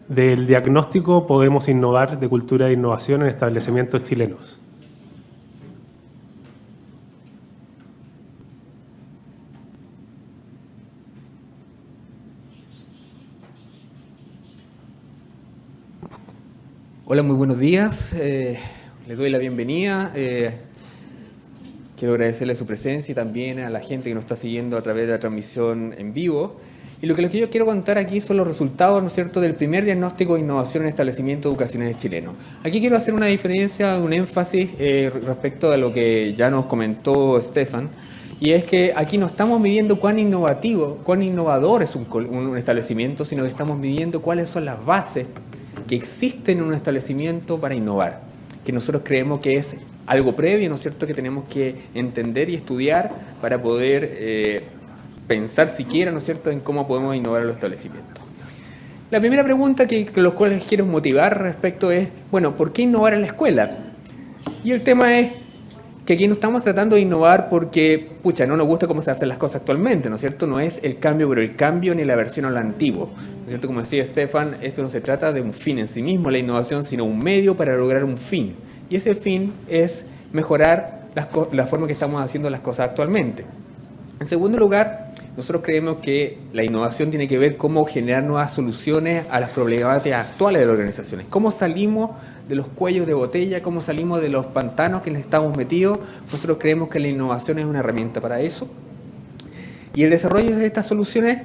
del diagnóstico Podemos Innovar de Cultura de Innovación en Establecimientos Chilenos. Hola, muy buenos días. Les doy la bienvenida. Quiero agradecerle su presencia y también a la gente que nos está siguiendo a través de la transmisión en vivo. Y lo que yo quiero contar aquí son los resultados, ¿no es cierto?, del primer diagnóstico de innovación en establecimientos educacionales chilenos. Aquí quiero hacer una diferencia, un énfasis respecto a lo que ya nos comentó Stefan, y es que aquí no estamos midiendo cuán innovativo, cuán innovador es un establecimiento, sino que estamos midiendo cuáles son las bases que existen en un establecimiento para innovar, que nosotros creemos que es algo previo, ¿no es cierto?, que tenemos que entender y estudiar para poder pensar siquiera, ¿no es cierto?, en cómo podemos innovar en los establecimientos. La primera pregunta con los cuales quiero motivar respecto es, bueno, ¿por qué innovar en la escuela? Y el tema es que aquí no estamos tratando de innovar porque, pucha, no nos gusta cómo se hacen las cosas actualmente, ¿no es cierto? No es el cambio por el cambio ni la versión a lo antiguo, ¿no es cierto? Como decía Stefan, esto no se trata de un fin en sí mismo, la innovación, sino un medio para lograr un fin. Y ese fin es mejorar la forma que estamos haciendo las cosas actualmente. En segundo lugar, nosotros creemos que la innovación tiene que ver cómo generar nuevas soluciones a las problemáticas actuales de las organizaciones. Cómo salimos de los cuellos de botella, cómo salimos de los pantanos que les estamos metidos. Nosotros creemos que la innovación es una herramienta para eso. Y el desarrollo de estas soluciones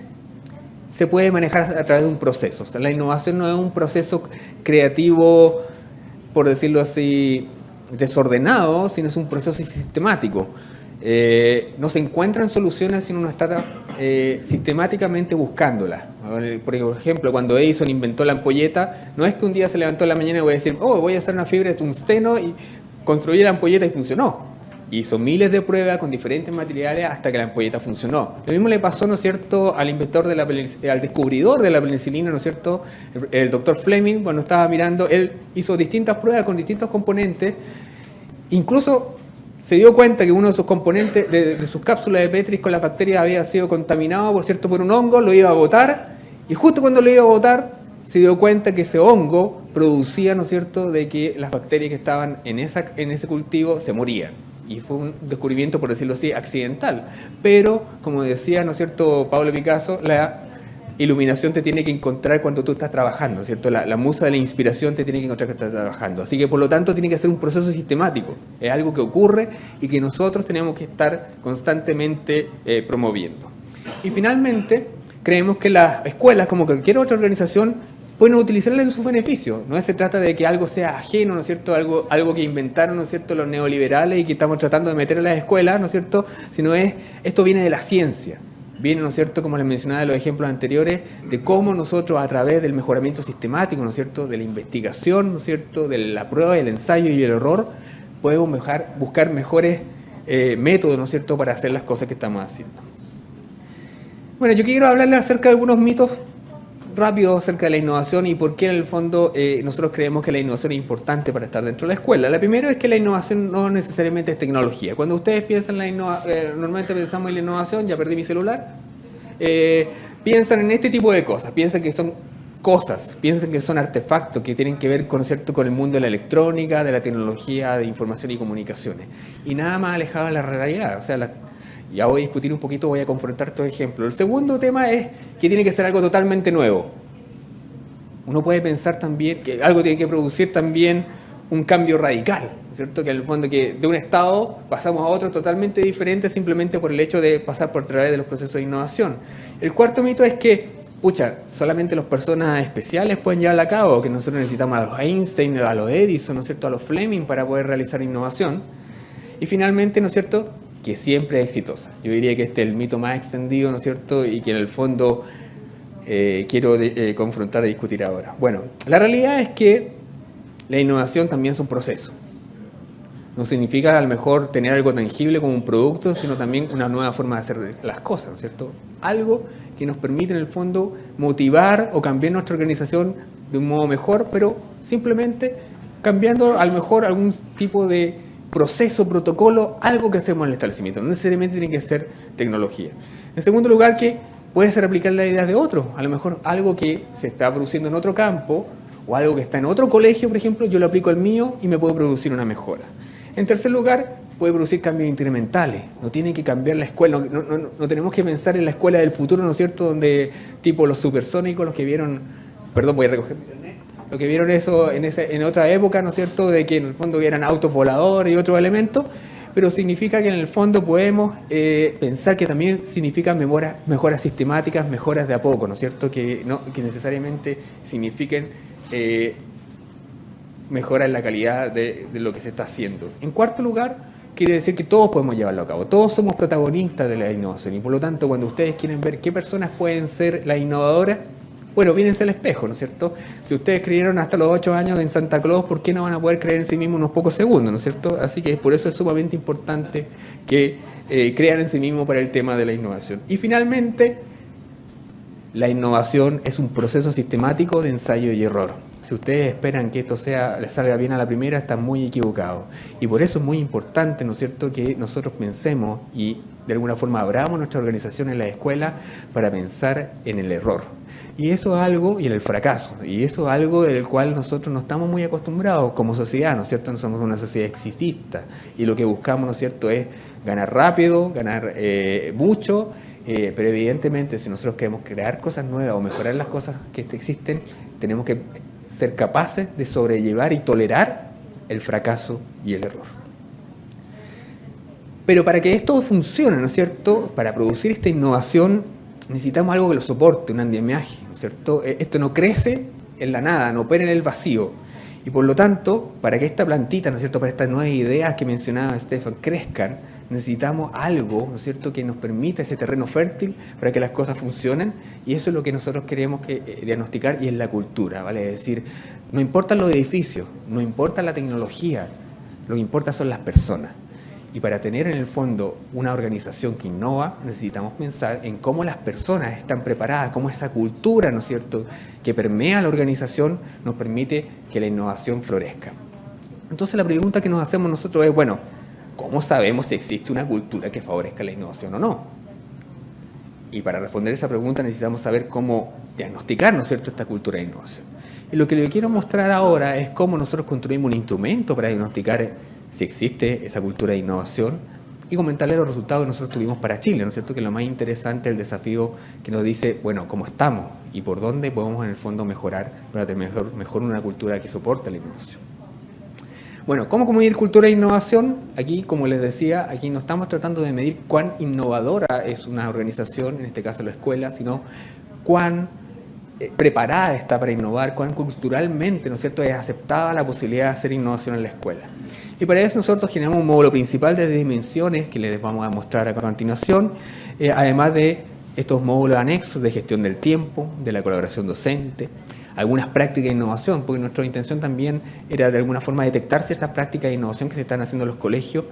se puede manejar a través de un proceso. O sea, la innovación no es un proceso creativo, por decirlo así, desordenado, sino es un proceso sistemático. No se encuentran soluciones si uno no está sistemáticamente buscándolas. Por ejemplo, cuando Edison inventó la ampolleta, no es que un día se levantó en la mañana y voy a decir, oh, voy a hacer una fibra de tungsteno y construí la ampolleta y funcionó. Hizo miles de pruebas con diferentes materiales hasta que la ampolleta funcionó. Lo mismo le pasó, ¿no es cierto?, al inventor al descubridor de la penicilina, ¿no es cierto?, el doctor Fleming, cuando estaba mirando, él hizo distintas pruebas con distintos componentes, incluso se dio cuenta que uno de sus componentes de sus cápsulas de Petri con la bacteria había sido contaminado, por un hongo, lo iba a botar, y justo cuando lo iba a botar, se dio cuenta que ese hongo producía, ¿no es cierto?, de que las bacterias que estaban en ese cultivo se morían. Y fue un descubrimiento, por decirlo así, accidental. Pero, como decía, ¿no es cierto?, Pablo Picasso, la iluminación te tiene que encontrar cuando tú estás trabajando, ¿cierto? La musa de la inspiración te tiene que encontrar cuando estás trabajando. Así que, por lo tanto, tiene que ser un proceso sistemático. Es algo que ocurre y que nosotros tenemos que estar constantemente promoviendo. Y, finalmente, creemos que las escuelas, como cualquier otra organización, pueden utilizarla en su beneficio. No se trata de que algo sea ajeno, ¿no es cierto?, algo que inventaron, ¿no es cierto?, los neoliberales y que estamos tratando de meter en las escuelas, ¿no es cierto?, sino esto viene de la ciencia. Viene, ¿no es cierto?, como les mencionaba en los ejemplos anteriores, de cómo nosotros a través del mejoramiento sistemático, ¿no es cierto?, de la investigación, ¿no es cierto?, de la prueba, el ensayo y el error, podemos buscar mejores métodos, ¿no es cierto?, para hacer las cosas que estamos haciendo. Bueno, yo quiero hablarles acerca de algunos mitos rápido acerca de la innovación y por qué en el fondo nosotros creemos que la innovación es importante para estar dentro de la escuela. La primera es que la innovación no necesariamente es tecnología. Cuando ustedes piensan en la innovación, normalmente pensamos en la innovación, ya perdí mi celular, piensan en este tipo de cosas, piensan que son cosas, piensan que son artefactos que tienen que ver con, ¿cierto?, con el mundo de la electrónica, de la tecnología, de información y comunicaciones. Y nada más alejado de la realidad. O sea, ya voy a discutir un poquito, voy a confrontar estos ejemplos. El segundo tema es que tiene que ser algo totalmente nuevo. Uno puede pensar también que algo tiene que producir también un cambio radical, ¿cierto? Que en el fondo que de un estado pasamos a otro totalmente diferente simplemente por el hecho de pasar por través de los procesos de innovación. El cuarto mito es que, solamente las personas especiales pueden llevarla a cabo, que nosotros necesitamos a los Einstein, a los Edison, ¿no es cierto?, a los Fleming para poder realizar innovación. Y finalmente, ¿no es cierto?, que siempre es exitosa. Yo diría que este es el mito más extendido, ¿no es cierto?, y que en el fondo quiero confrontar y discutir ahora. Bueno, la realidad es que la innovación también es un proceso. No significa a lo mejor tener algo tangible como un producto, sino también una nueva forma de hacer las cosas, ¿no es cierto? Algo que nos permite en el fondo motivar o cambiar nuestra organización de un modo mejor, pero simplemente cambiando a lo mejor algún tipo de proceso, protocolo, algo que hacemos en el establecimiento. No necesariamente tiene que ser tecnología. En segundo lugar, que puede ser aplicar las ideas de otros. A lo mejor algo que se está produciendo en otro campo o algo que está en otro colegio, por ejemplo, yo lo aplico al mío y me puedo producir una mejora. En tercer lugar, puede producir cambios incrementales. No tiene que cambiar la escuela. No tenemos que pensar en la escuela del futuro, ¿no es cierto?, donde tipo los supersónicos, los que vieron... Perdón, voy a recoger mi internet. Lo que vieron eso en otra época, ¿no es cierto?, de que en el fondo eran autos voladores y otros elementos, pero significa que en el fondo podemos pensar que también significa mejoras sistemáticas, mejoras de a poco, ¿no es cierto?, que necesariamente signifiquen mejora en la calidad de lo que se está haciendo. En cuarto lugar, quiere decir que todos podemos llevarlo a cabo, todos somos protagonistas de la innovación y por lo tanto cuando ustedes quieren ver qué personas pueden ser las innovadoras, bueno, mírense al espejo, ¿no es cierto? Si ustedes creyeron hasta los 8 años en Santa Claus, ¿por qué no van a poder creer en sí mismos unos pocos segundos, ¿no es cierto? Así que por eso es sumamente importante que crean en sí mismos para el tema de la innovación. Y finalmente, la innovación es un proceso sistemático de ensayo y error. Si ustedes esperan que esto les salga bien a la primera, están muy equivocados. Y por eso es muy importante, ¿no es cierto?, que nosotros pensemos y de alguna forma abramos nuestra organización en la escuela para pensar en el error. Y eso es algo, y en el fracaso, y eso es algo del cual nosotros no estamos muy acostumbrados como sociedad, ¿no es cierto? No somos una sociedad exitista y lo que buscamos, ¿no es cierto?, es ganar rápido, ganar mucho pero evidentemente si nosotros queremos crear cosas nuevas o mejorar las cosas que existen, tenemos que ser capaces de sobrellevar y tolerar el fracaso y el error. Pero para que esto funcione, ¿no es cierto?, para producir esta innovación necesitamos algo que lo soporte, un andamiaje, ¿no es cierto? Esto no crece en la nada, no opera en el vacío. Y por lo tanto, para que esta plantita, ¿no es cierto?, para estas nuevas ideas que mencionaba Stefan crezcan, necesitamos algo, ¿no es cierto?, que nos permita ese terreno fértil para que las cosas funcionen, y eso es lo que nosotros queremos diagnosticar, y es la cultura, ¿vale? Es decir, no importan los edificios, no importa la tecnología, lo que importa son las personas. Y para tener en el fondo una organización que innova, necesitamos pensar en cómo las personas están preparadas, cómo esa cultura, ¿no es cierto?, que permea la organización nos permite que la innovación florezca. Entonces la pregunta que nos hacemos nosotros es, bueno, ¿cómo sabemos si existe una cultura que favorezca la innovación o no? Y para responder esa pregunta necesitamos saber cómo diagnosticar, ¿no es cierto?, esta cultura de innovación. Y lo que les quiero mostrar ahora es cómo nosotros construimos un instrumento para diagnosticar si existe esa cultura de innovación y comentarles los resultados que nosotros tuvimos para Chile, ¿no es cierto?, que lo más interesante es el desafío que nos dice, bueno, cómo estamos y por dónde podemos en el fondo mejorar para tener mejor una cultura que soporte la innovación. Bueno, ¿cómo medir cultura de innovación? Aquí, como les decía, aquí no estamos tratando de medir cuán innovadora es una organización, en este caso la escuela, sino cuán preparada está para innovar, cuán culturalmente, ¿no es cierto?, es aceptada la posibilidad de hacer innovación en la escuela. Y para eso nosotros generamos un módulo principal de dimensiones que les vamos a mostrar a continuación, además de estos módulos anexos de gestión del tiempo, de la colaboración docente, algunas prácticas de innovación, porque nuestra intención también era de alguna forma detectar ciertas prácticas de innovación que se están haciendo en los colegios,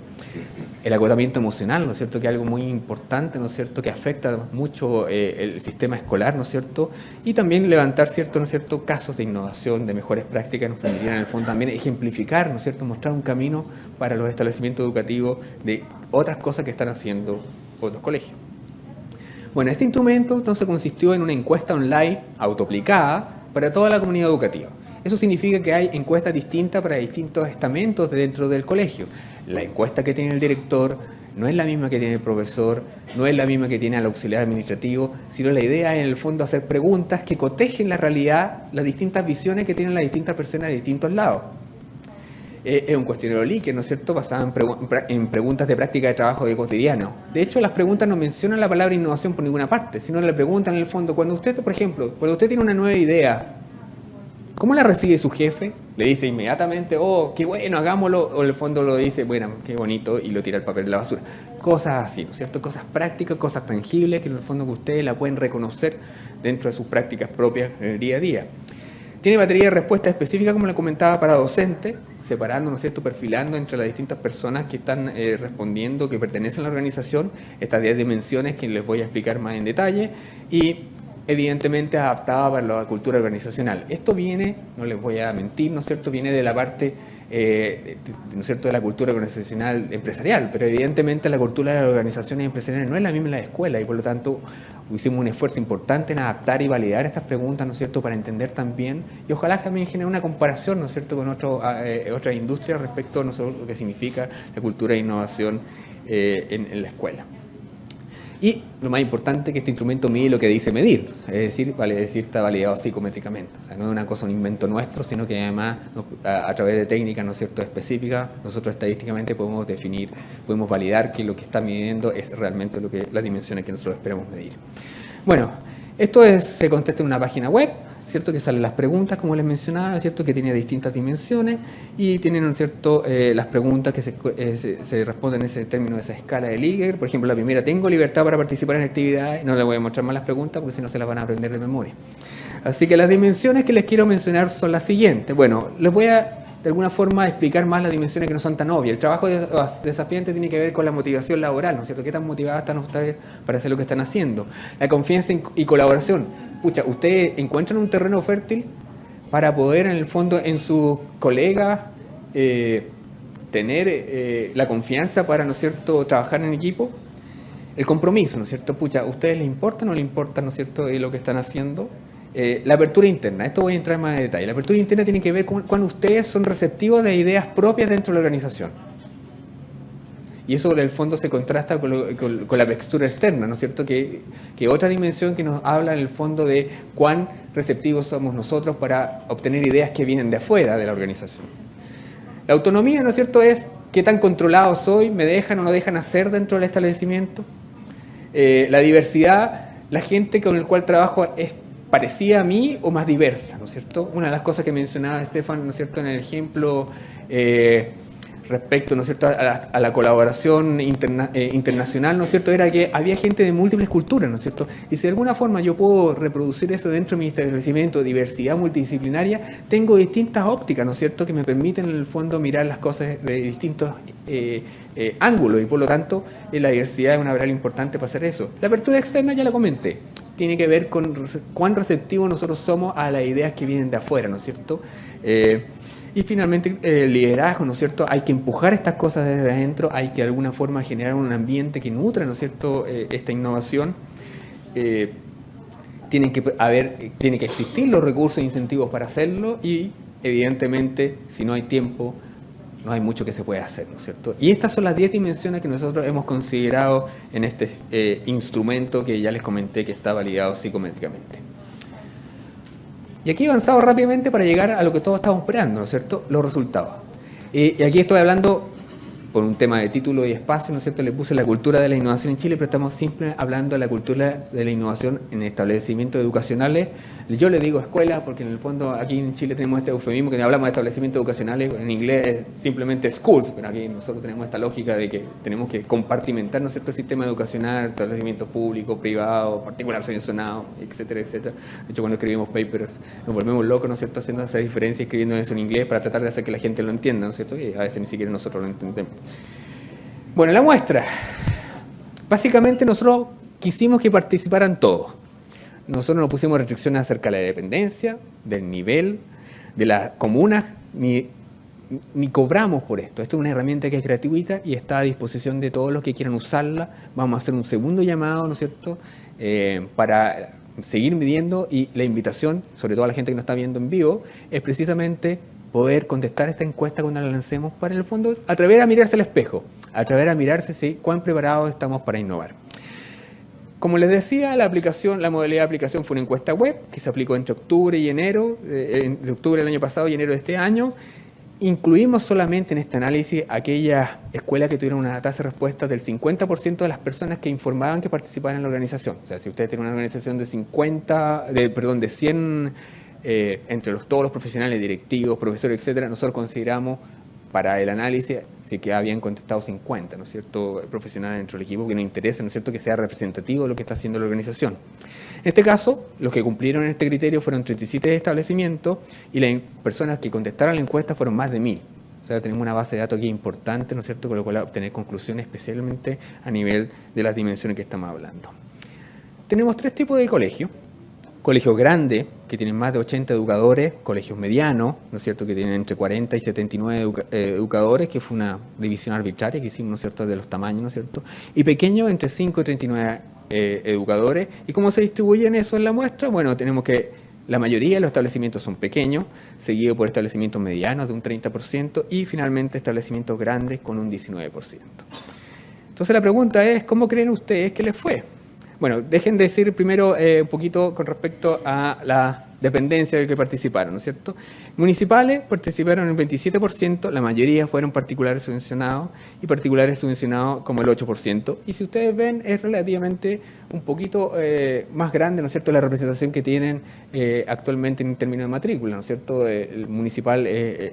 el agotamiento emocional, ¿no es cierto?, que es algo muy importante, ¿no es cierto?, que afecta mucho el sistema escolar, ¿no es cierto?, y también levantar ¿no es cierto?, casos de innovación, de mejores prácticas, nos permitirían en el fondo también ejemplificar, ¿no es cierto?, mostrar un camino para los establecimientos educativos de otras cosas que están haciendo otros colegios. Bueno, este instrumento entonces consistió en una encuesta online autoaplicada para toda la comunidad educativa. Eso significa que hay encuestas distintas para distintos estamentos dentro del colegio. La encuesta que tiene el director no es la misma que tiene el profesor, no es la misma que tiene el auxiliar administrativo, sino la idea es en el fondo hacer preguntas que cotejen la realidad, las distintas visiones que tienen las distintas personas de distintos lados. Es un cuestionario Likert, ¿no es cierto?, basado en preguntas de práctica de trabajo de cotidiano. De hecho, las preguntas no mencionan la palabra innovación por ninguna parte, sino le preguntan en el fondo, cuando usted, por ejemplo, cuando usted tiene una nueva idea, ¿cómo la recibe su jefe? Le dice inmediatamente, oh, qué bueno, hagámoslo, o en el fondo lo dice, bueno, qué bonito, y lo tira al papel de la basura. Cosas así, ¿no es cierto?, cosas prácticas, cosas tangibles, que en el fondo que ustedes la pueden reconocer dentro de sus prácticas propias en el día a día. Tiene batería de respuesta específica, como le comentaba, para docentes, separando, ¿no es cierto?, perfilando entre las distintas personas que están respondiendo, que pertenecen a la organización, estas 10 dimensiones que les voy a explicar más en detalle, y evidentemente adaptada para la cultura organizacional. Esto viene, no les voy a mentir, ¿no es cierto?, viene de la parte, ¿no es cierto?, de la cultura organizacional empresarial, pero evidentemente la cultura de las organizaciones empresariales no es la misma en la escuela y por lo tanto hicimos un esfuerzo importante en adaptar y validar estas preguntas, ¿no es cierto?, para entender también y ojalá también genere una comparación, ¿no es cierto?, con otras industrias respecto a lo que significa la cultura de innovación en la escuela. Y lo más importante que este instrumento mide lo que dice medir, es decir, vale decir, está validado psicométricamente. O sea, no es una cosa, un invento nuestro, sino que además a través de técnicas, ¿no es cierto?, específicas, nosotros estadísticamente podemos definir, podemos validar que lo que está midiendo es realmente las dimensiones que nosotros esperamos medir. Bueno, esto se contesta en una página web, ¿cierto?, que salen las preguntas, como les mencionaba, ¿cierto?, que tiene distintas dimensiones y tienen, ¿no es cierto?, las preguntas que se responden en ese término de esa escala de Likert. Por ejemplo, la primera, ¿tengo libertad para participar en actividades? No les voy a mostrar más las preguntas porque si no se las van a aprender de memoria. Así que las dimensiones que les quiero mencionar son las siguientes. Bueno, les voy a de alguna forma explicar más las dimensiones que no son tan obvias. El trabajo desafiante tiene que ver con la motivación laboral, ¿no es cierto? ¿Qué tan motivadas están ustedes para hacer lo que están haciendo? La confianza y colaboración. Pucha, ustedes encuentran un terreno fértil para poder, en el fondo, en sus colegas, tener la confianza para, ¿no es cierto?, trabajar en equipo. El compromiso, ¿no es cierto? Pucha, ¿a ustedes les importa o no les importa, ¿no es cierto?, lo que están haciendo? La apertura interna, esto voy a entrar más en detalle. La apertura interna tiene que ver con cuando ustedes son receptivos de ideas propias dentro de la organización. Y eso del fondo se contrasta con la textura externa, ¿no es cierto? Que otra dimensión que nos habla en el fondo de cuán receptivos somos nosotros para obtener ideas que vienen de afuera de la organización. La autonomía, ¿no es cierto?, es qué tan controlado soy, me dejan o no dejan hacer dentro del establecimiento. La diversidad, la gente con la cual trabajo es parecida a mí o más diversa, ¿no es cierto? Una de las cosas que mencionaba Estefan, ¿no es cierto?, en el ejemplo respecto, ¿no es cierto?, a la colaboración internacional, ¿no es cierto?, era que había gente de múltiples culturas, ¿no es cierto? Y si de alguna forma yo puedo reproducir eso dentro de mi establecimiento, diversidad multidisciplinaria, tengo distintas ópticas, ¿no es cierto?, que me permiten en el fondo mirar las cosas de distintos ángulos, y por lo tanto la diversidad es una variable importante para hacer eso. La apertura externa ya la comenté, tiene que ver con cuán receptivos nosotros somos a las ideas que vienen de afuera, ¿no es cierto? Y finalmente el liderazgo, ¿no es cierto? Hay que empujar estas cosas desde adentro, hay que de alguna forma generar un ambiente que nutra, ¿no es cierto?, esta innovación. Tiene que existir los recursos e incentivos para hacerlo y evidentemente si no hay tiempo, no hay mucho que se pueda hacer, ¿no es cierto? Y estas son las 10 dimensiones que nosotros hemos considerado en este instrumento que ya les comenté que está validado psicométricamente. Y aquí he avanzado rápidamente para llegar a lo que todos estamos esperando, ¿no es cierto?, los resultados. Y aquí estoy hablando por un tema de título y espacio, ¿no es cierto?, le puse la cultura de la innovación en Chile, pero estamos siempre hablando de la cultura de la innovación en establecimientos educacionales. Yo le digo escuelas porque en el fondo aquí en Chile tenemos este eufemismo que hablamos de establecimientos educacionales, en inglés es simplemente schools, pero aquí nosotros tenemos esta lógica de que tenemos que compartimentar, ¿no es cierto?, el sistema educacional, establecimientos públicos, privados, particular subvencionado, etcétera, etcétera. De hecho, cuando escribimos papers nos volvemos locos, ¿no es cierto?, haciendo esa diferencia, escribiendo eso en inglés para tratar de hacer que la gente lo entienda, ¿no es cierto?, y a veces ni siquiera nosotros lo entendemos. Bueno, la muestra. Básicamente nosotros quisimos que participaran todos. Nosotros no pusimos restricciones acerca de la dependencia, del nivel, de las comunas, ni cobramos por esto. Esto es una herramienta que es gratuita y está a disposición de todos los que quieran usarla. Vamos a hacer un segundo llamado, ¿no es cierto?, para seguir midiendo, y la invitación, sobre todo a la gente que nos está viendo en vivo, es precisamente poder contestar esta encuesta cuando la lancemos, para en el fondo atrever a mirarse al espejo, atrever a mirarse si cuán preparados estamos para innovar. Como les decía, la modalidad de aplicación fue una encuesta web que se aplicó entre octubre y enero, de octubre del año pasado y enero de este año. Incluimos solamente en este análisis aquellas escuelas que tuvieron una tasa de respuesta del 50% de las personas que informaban que participaban en la organización. O sea, si ustedes tienen una organización de 100, entre todos los profesionales, directivos, profesores, etcétera, nosotros consideramos para el análisis sí que habían contestado 50, ¿no es cierto?, profesionales dentro del equipo que nos interesa, ¿no es cierto?, que sea representativo de lo que está haciendo la organización. En este caso, los que cumplieron este criterio fueron 37 establecimientos y las personas que contestaron la encuesta fueron más de 1000. O sea, tenemos una base de datos aquí importante, ¿no es cierto?, con lo cual obtener conclusiones especialmente a nivel de las dimensiones que estamos hablando. Tenemos 3 tipos de colegios. Colegios grandes, que tienen más de 80 educadores, colegios medianos, ¿no es cierto?, que tienen entre 40 y 79 educadores, que fue una división arbitraria que hicimos, ¿no es cierto?, de los tamaños, ¿no es cierto?, y pequeños, entre 5 y 39 educadores. ¿Y cómo se distribuyen eso en la muestra? Bueno, tenemos que la mayoría de los establecimientos son pequeños, seguido por establecimientos medianos de un 30% y finalmente establecimientos grandes con un 19%. Entonces la pregunta es, ¿cómo creen ustedes que les fue? Bueno, dejen de decir primero un poquito con respecto a la dependencia del que participaron, ¿no es cierto? Municipales participaron en el 27%, la mayoría fueron particulares subvencionados y particulares subvencionados como el 8%. Y si ustedes ven, es relativamente un poquito más grande, ¿no es cierto?, la representación que tienen actualmente en términos de matrícula, ¿no es cierto? El municipal,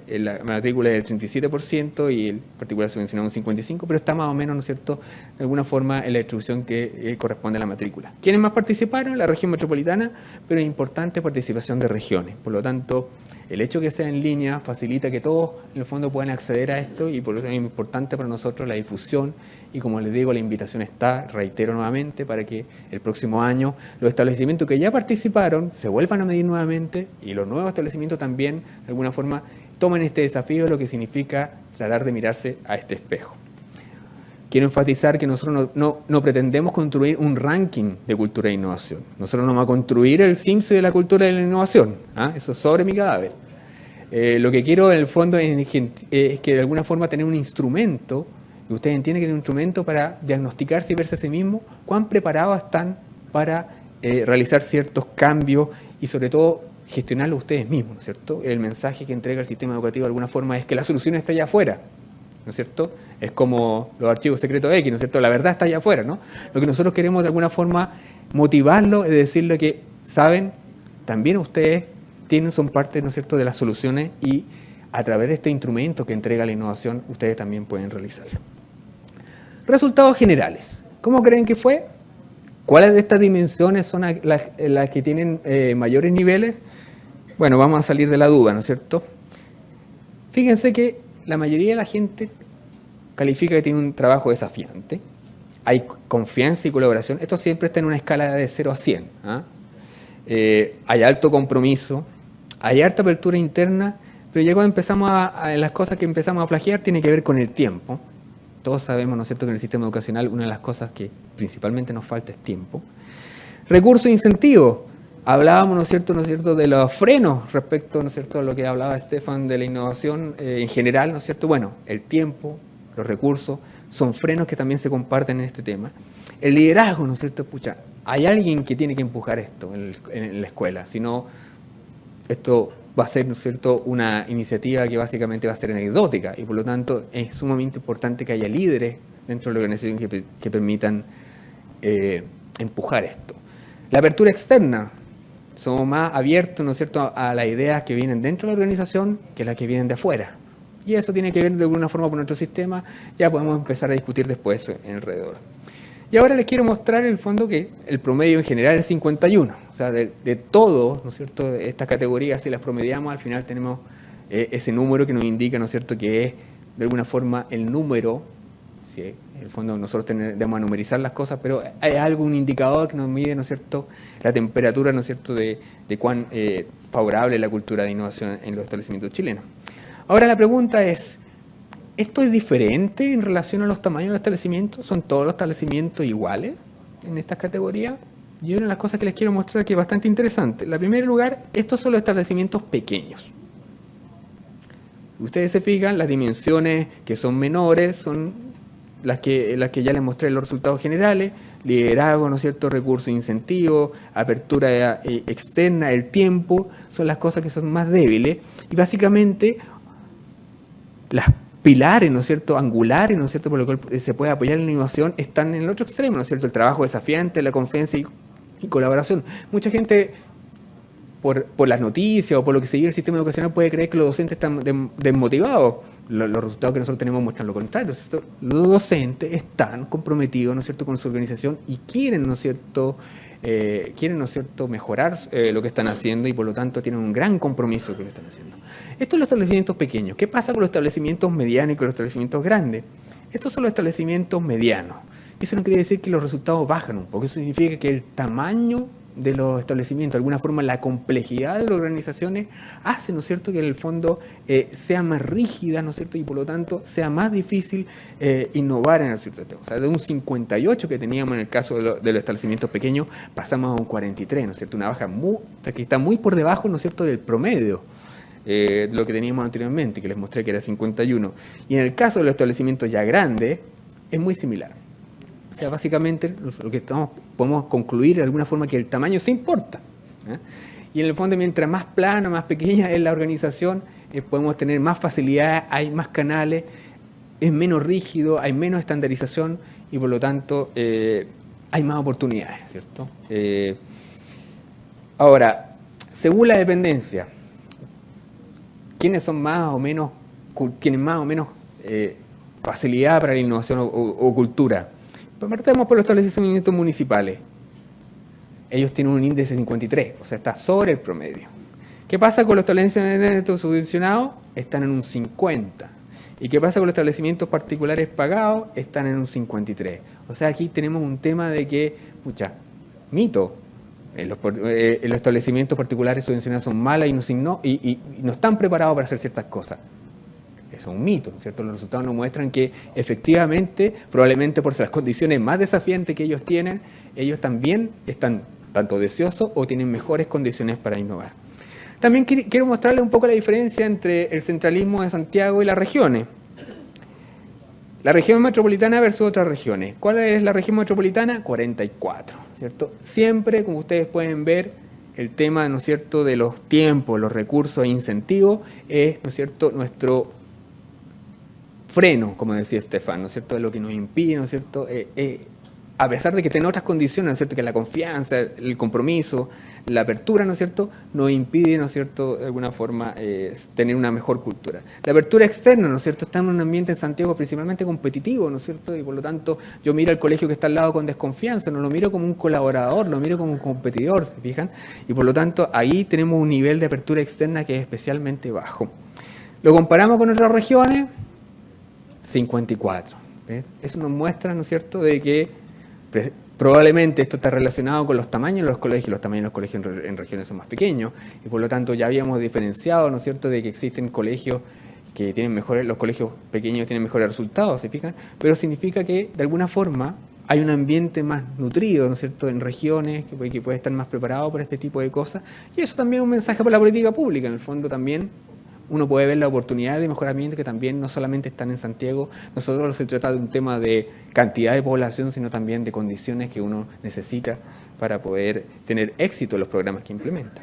la matrícula es del 37% y el particular subvencionado un 55%, pero está más o menos, ¿no es cierto?, de alguna forma en la distribución que corresponde a la matrícula. ¿Quiénes más participaron? La región metropolitana, pero es importante participación de regiones. Por lo tanto, el hecho que sea en línea facilita que todos en el fondo puedan acceder a esto y por eso es importante para nosotros la difusión y, como les digo, la invitación está, reitero nuevamente, para que el próximo año los establecimientos que ya participaron se vuelvan a medir nuevamente y los nuevos establecimientos también de alguna forma tomen este desafío, lo que significa tratar de mirarse a este espejo. Quiero enfatizar que nosotros no pretendemos construir un ranking de cultura de innovación. Nosotros no vamos a construir el CIMSE de la cultura de la innovación. Eso es sobre mi cadáver. Lo que quiero en el fondo es que de alguna forma tener un instrumento Y ustedes entienden que es un instrumento para diagnosticarse y verse a sí mismos cuán preparados están para realizar ciertos cambios y sobre todo gestionarlo ustedes mismos, ¿no es cierto? El mensaje que entrega el sistema educativo de alguna forma es que la solución está allá afuera, ¿no es cierto? Es como los archivos secretos X, ¿no es cierto? La verdad está allá afuera, ¿no? Lo que nosotros queremos de alguna forma motivarlo es decirle que, saben, también ustedes son parte, ¿no es cierto?, de las soluciones y a través de este instrumento que entrega la innovación, ustedes también pueden realizarlo. Resultados generales. ¿Cómo creen que fue? ¿Cuáles de estas dimensiones son las que tienen mayores niveles? Bueno, vamos a salir de la duda, ¿no es cierto? Fíjense que la mayoría de la gente califica que tiene un trabajo desafiante. Hay confianza y colaboración. Esto siempre está en una escala de 0 a 100. Hay alto compromiso, hay harta apertura interna, pero ya cuando empezamos las cosas que empezamos a flagear tiene que ver con el tiempo. Todos sabemos, ¿no es cierto?, que en el sistema educacional una de las cosas que principalmente nos falta es tiempo. Recursos e incentivos. Hablábamos, ¿no es cierto?, de los frenos respecto, ¿no es cierto?, a lo que hablaba Stefan de la innovación en general, ¿no es cierto? Bueno, el tiempo, los recursos, son frenos que también se comparten en este tema. El liderazgo, ¿no es cierto? Pucha, hay alguien que tiene que empujar esto en la escuela, si no, esto va a ser, ¿no es cierto?, una iniciativa que básicamente va a ser anecdótica y por lo tanto es sumamente importante que haya líderes dentro de la organización que permitan empujar esto. La apertura externa. Somos más abiertos, ¿no es cierto?, a las ideas que vienen dentro de la organización que las que vienen de afuera. Y eso tiene que ver de alguna forma con nuestro sistema. Ya podemos empezar a discutir después en alrededor. Y ahora les quiero mostrar en el fondo que el promedio en general es 51. O sea, de todo, ¿no es cierto?, estas categorías, si las promediamos, al final tenemos ese número que nos indica, ¿no es cierto?, que es de alguna forma el número. Sí, en el fondo nosotros debemos numerizar las cosas, pero hay algún indicador que nos mide, ¿no es cierto?, la temperatura, ¿no es cierto?, de cuán favorable es la cultura de innovación en los establecimientos chilenos. Ahora la pregunta es, ¿esto es diferente en relación a los tamaños de los establecimientos? ¿Son todos los establecimientos iguales en estas categorías? Y una de las cosas que les quiero mostrar que es bastante interesante. En primer lugar, estos son los establecimientos pequeños. Ustedes se fijan, las dimensiones que son menores son las que ya les mostré los resultados generales, liderazgo, ¿no es cierto?, recursos e incentivos, apertura externa, el tiempo, son las cosas que son más débiles. Y básicamente las pilares, ¿no es cierto?, angulares, ¿no es cierto?, por lo cual se puede apoyar en la innovación, están en el otro extremo, ¿no es cierto?, el trabajo desafiante, la confianza y colaboración. Mucha gente, por las noticias o por lo que se vive en el sistema educacional, puede creer que los docentes están desmotivados. Los resultados que nosotros tenemos muestran lo contrario, ¿cierto? Los docentes están comprometidos, ¿no es cierto?, con su organización y quieren, ¿no es cierto?, mejorar lo que están haciendo y por lo tanto tienen un gran compromiso con lo que están haciendo. Estos son los establecimientos pequeños. ¿Qué pasa con los establecimientos medianos y con los establecimientos grandes? Estos son los establecimientos medianos. Y eso no quiere decir que los resultados bajan un poco. Eso significa que el tamaño de los establecimientos, de alguna forma la complejidad de las organizaciones hace, ¿no es cierto?, que en el fondo sea más rígida, ¿no es cierto?, y por lo tanto sea más difícil innovar en el cierto tema. O sea, de un 58 que teníamos en el caso de los establecimientos pequeños, pasamos a un 43, ¿no es cierto?, una baja que está muy por debajo, ¿no es cierto?, del promedio de lo que teníamos anteriormente, que les mostré que era 51. Y en el caso de los establecimientos ya grandes, es muy similar. O sea, básicamente lo que podemos concluir de alguna forma que el tamaño sí importa. Y en el fondo, mientras más plana, más pequeña es la organización, podemos tener más facilidades, hay más canales, es menos rígido, hay menos estandarización y por lo tanto hay más oportunidades, ¿cierto? Ahora, según la dependencia, ¿quiénes son tienen más o menos facilidad para la innovación o cultura? Partamos por los establecimientos municipales. Ellos tienen un índice de 53, o sea, está sobre el promedio. ¿Qué pasa con los establecimientos subvencionados? Están en un 50. ¿Y qué pasa con los establecimientos particulares pagados? Están en un 53. O sea, aquí tenemos un tema de que, mito, los establecimientos particulares subvencionados son malos y no están preparados para hacer ciertas cosas. Eso es un mito, ¿cierto? Los resultados nos muestran que efectivamente, probablemente por las condiciones más desafiantes que ellos tienen, ellos también están tanto deseosos o tienen mejores condiciones para innovar. También quiero mostrarles un poco la diferencia entre el centralismo de Santiago y las regiones. La región metropolitana versus otras regiones. ¿Cuál es la región metropolitana? 44, ¿cierto? Siempre, como ustedes pueden ver, el tema, ¿no es cierto?, de los tiempos, los recursos e incentivos es, ¿no es cierto?, nuestro freno, como decía Estefan, ¿no es cierto?, es lo que nos impide, ¿no es cierto?, a pesar de que tiene otras condiciones, ¿no es cierto?, que la confianza, el compromiso, la apertura, ¿no es cierto?, nos impide, ¿no es cierto?, de alguna forma tener una mejor cultura. La apertura externa, ¿no es cierto?, estamos en un ambiente en Santiago principalmente competitivo, ¿no es cierto?, y por lo tanto yo miro al colegio que está al lado con desconfianza, no lo miro como un colaborador, lo miro como un competidor, ¿se fijan? Y por lo tanto ahí tenemos un nivel de apertura externa que es especialmente bajo. Lo comparamos con otras regiones, 54. ¿Ves? Eso nos muestra, ¿no es cierto?, de que probablemente esto está relacionado con los tamaños de los colegios. Los tamaños de los colegios en regiones son más pequeños y por lo tanto ya habíamos diferenciado, ¿no es cierto?, de que existen colegios que tienen mejores, los colegios pequeños tienen mejores resultados, ¿se fijan? Pero significa que de alguna forma hay un ambiente más nutrido, ¿no es cierto?, en regiones que puede estar más preparado para este tipo de cosas, y eso también es un mensaje para la política pública. En el fondo también uno puede ver la oportunidad de mejoramiento que también no solamente están en Santiago. Nosotros no se trata de un tema de cantidad de población, sino también de condiciones que uno necesita para poder tener éxito en los programas que implementa.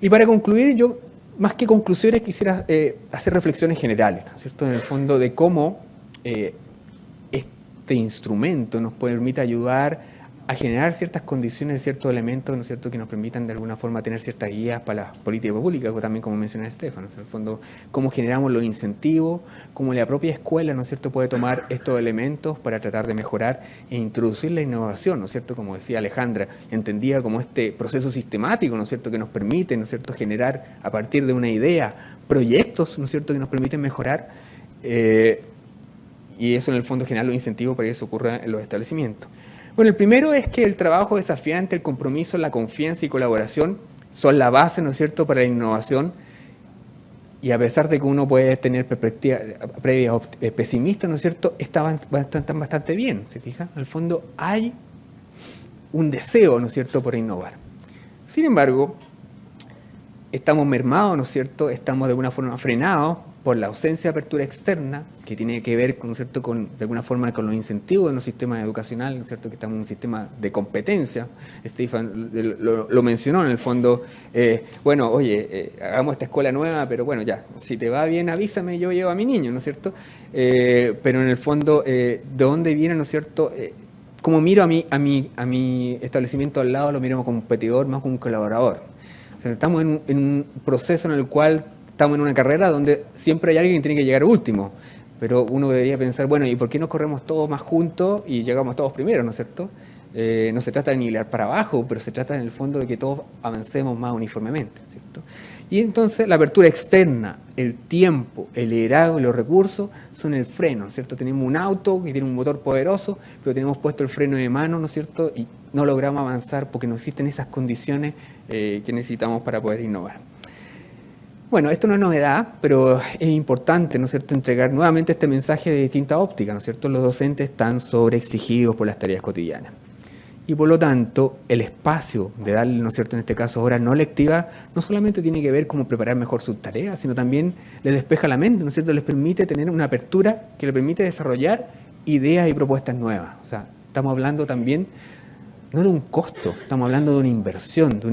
Y para concluir, yo más que conclusiones quisiera hacer reflexiones generales, ¿no es cierto?, en el fondo de cómo este instrumento nos permite ayudar a generar ciertas condiciones, ciertos elementos, ¿no es cierto?, que nos permitan de alguna forma tener ciertas guías para las políticas públicas, también como mencionaba Estefan, ¿no? En el fondo, cómo generamos los incentivos, cómo la propia escuela, ¿no es cierto?, puede tomar estos elementos para tratar de mejorar e introducir la innovación, ¿no es cierto?, como decía Alejandra, entendida como este proceso sistemático, ¿no es cierto?, que nos permite, ¿no es cierto?, generar a partir de una idea proyectos, ¿no es cierto?, que nos permiten mejorar, y eso en el fondo genera los incentivos para que eso ocurra en los establecimientos. Bueno, el primero es que el trabajo desafiante, el compromiso, la confianza y colaboración son la base, ¿no es cierto?, para la innovación, y a pesar de que uno puede tener perspectivas previas pesimistas, ¿no es cierto?, están bastante bien, ¿se fija? Al fondo hay un deseo, ¿no es cierto?, por innovar. Sin embargo, estamos mermados, ¿no es cierto?, estamos de alguna forma frenados por la ausencia de apertura externa, que tiene que ver, ¿no es cierto?, de alguna forma con los incentivos de los sistemas educacionales, ¿no es cierto?, que estamos en un sistema de competencia. Stefan lo mencionó en el fondo, bueno, oye, hagamos esta escuela nueva, pero bueno, ya, si te va bien avísame, yo llevo a mi niño, ¿no es cierto? Pero en el fondo, ¿de dónde viene, ¿no es cierto?, como miro a mi establecimiento al lado, lo miro como competidor, más como un colaborador. O sea, estamos en un proceso en el cual estamos en una carrera donde siempre hay alguien que tiene que llegar último, pero uno debería pensar, bueno, ¿y por qué no corremos todos más juntos y llegamos todos primero, ¿no es cierto? No se trata de nivelar para abajo, pero se trata en el fondo de que todos avancemos más uniformemente, ¿cierto? Y entonces la apertura externa, el tiempo, el liderazgo y los recursos son el freno, ¿no es cierto? Tenemos un auto que tiene un motor poderoso, pero tenemos puesto el freno de mano, ¿no es cierto? Y no logramos avanzar porque no existen esas condiciones que necesitamos para poder innovar. Bueno, esto no es novedad, pero es importante, ¿no es cierto?, entregar nuevamente este mensaje de distinta óptica, ¿no es cierto? Los docentes están sobreexigidos por las tareas cotidianas. Y por lo tanto, el espacio de darle, ¿no es cierto?, en este caso horas no lectivas, no solamente tiene que ver cómo preparar mejor sus tareas, sino también les despeja la mente, ¿no es cierto?, les permite tener una apertura que les permite desarrollar ideas y propuestas nuevas. O sea, estamos hablando también no de un costo, estamos hablando de una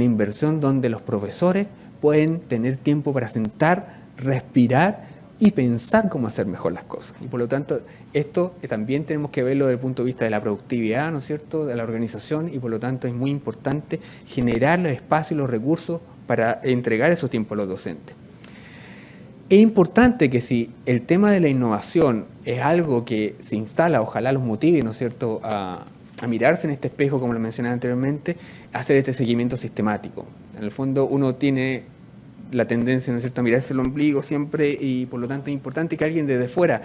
inversión donde los profesores pueden tener tiempo para sentar, respirar y pensar cómo hacer mejor las cosas. Y por lo tanto, esto también tenemos que verlo desde el punto de vista de la productividad, ¿no es cierto?, de la organización, y por lo tanto es muy importante generar los espacios y los recursos para entregar esos tiempos a los docentes. Es importante que si el tema de la innovación es algo que se instala, ojalá los motive, ¿no es cierto?, a mirarse en este espejo, como lo mencioné anteriormente, hacer este seguimiento sistemático. En el fondo uno tiene la tendencia, ¿no es cierto?, a mirarse el ombligo siempre, y por lo tanto es importante que alguien desde fuera,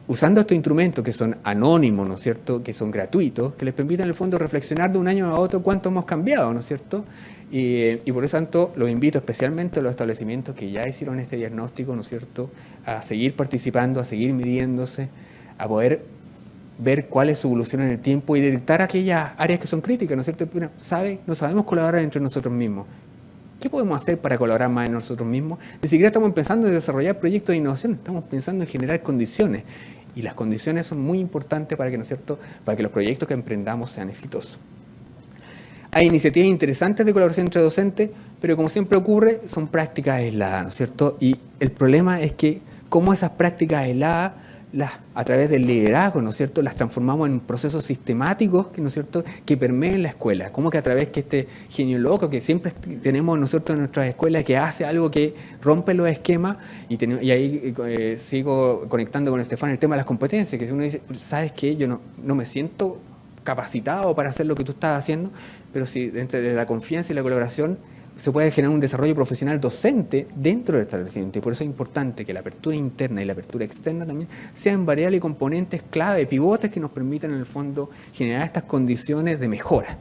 usando estos instrumentos que son anónimos, ¿no es cierto?, que son gratuitos, que les permitan en el fondo reflexionar de un año a otro cuánto hemos cambiado, ¿no es cierto? Y por eso tanto los invito especialmente a los establecimientos que ya hicieron este diagnóstico, ¿no es cierto?, a seguir participando, a seguir midiéndose, a poder ver cuál es su evolución en el tiempo y detectar aquellas áreas que son críticas, ¿no es cierto? No sabemos colaborar entre nosotros mismos. ¿Qué podemos hacer para colaborar más en nosotros mismos? Ni siquiera estamos pensando en desarrollar proyectos de innovación, estamos pensando en generar condiciones. Y las condiciones son muy importantes para que, ¿no es cierto?, para que los proyectos que emprendamos sean exitosos. Hay iniciativas interesantes de colaboración entre docentes, pero como siempre ocurre, son prácticas aisladas, ¿no es cierto? Y el problema es que cómo esas prácticas aisladas, a través del liderazgo, ¿no es cierto?, las transformamos en procesos sistemáticos, ¿no es cierto?, que permeen la escuela. Cómo que a través que este genio loco que siempre tenemos nosotros en nuestras escuelas, que hace algo que rompe los esquemas, y ahí sigo conectando con Estefan el tema de las competencias, que si uno dice, ¿sabes qué? Yo no me siento capacitado para hacer lo que tú estás haciendo, pero si dentro de la confianza y la colaboración se puede generar un desarrollo profesional docente dentro del establecimiento. Y por eso es importante que la apertura interna y la apertura externa también sean variables y componentes clave, pivotes que nos permitan en el fondo generar estas condiciones de mejora.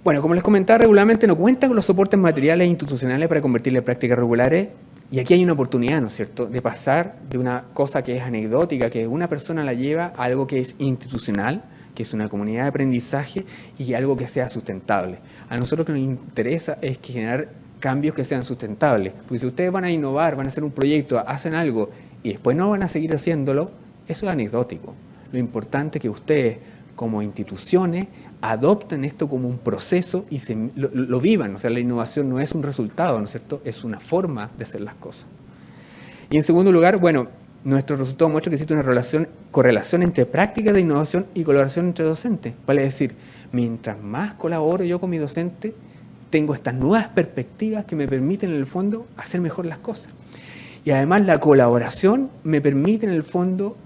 Bueno, como les comentaba, regularmente no cuenta con los soportes materiales e institucionales para convertirle en prácticas regulares. Y aquí hay una oportunidad, ¿no es cierto?, de pasar de una cosa que es anecdótica, que una persona la lleva, a algo que es institucional, que es una comunidad de aprendizaje y algo que sea sustentable. A nosotros lo que nos interesa es generar cambios que sean sustentables. Porque si ustedes van a innovar, van a hacer un proyecto, hacen algo y después no van a seguir haciéndolo, eso es anecdótico. Lo importante es que ustedes, como instituciones, adopten esto como un proceso y lo vivan. O sea, la innovación no es un resultado, ¿no es cierto? Es una forma de hacer las cosas. Y en segundo lugar, bueno, nuestro resultado muestra que existe una correlación entre prácticas de innovación y colaboración entre docentes. Vale decir, mientras más colaboro yo con mi docente, tengo estas nuevas perspectivas que me permiten en el fondo hacer mejor las cosas. Y además la colaboración me permite en el fondo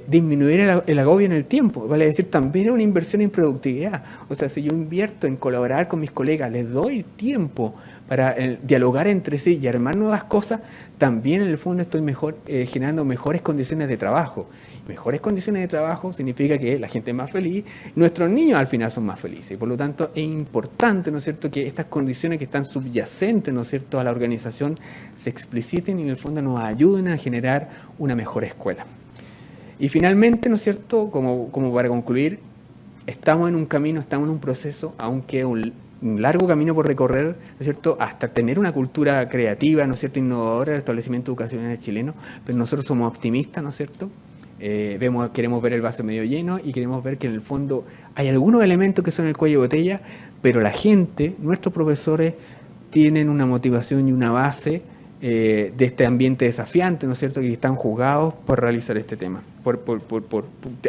disminuir el agobio en el tiempo. Vale decir, también es una inversión en productividad. O sea, si yo invierto en colaborar con mis colegas, les doy tiempo para dialogar entre sí y armar nuevas cosas, también en el fondo estoy generando mejores condiciones de trabajo. Mejores condiciones de trabajo significa que la gente es más feliz, nuestros niños al final son más felices. Y por lo tanto es importante, ¿no es cierto?, que estas condiciones que están subyacentes, ¿no es cierto?, a la organización se expliciten y en el fondo nos ayuden a generar una mejor escuela. Y finalmente, ¿no es cierto?, como para concluir, estamos en un camino, estamos en un proceso, aunque un largo camino por recorrer, ¿no es cierto?, hasta tener una cultura creativa, ¿no es cierto?, innovadora del establecimiento educacional chileno, pero nosotros somos optimistas, ¿no es cierto?, queremos ver el vaso medio lleno y queremos ver que en el fondo hay algunos elementos que son el cuello de botella, pero la gente, nuestros profesores, tienen una motivación y una base de este ambiente desafiante, ¿no es cierto?, que están jugados por realizar este tema.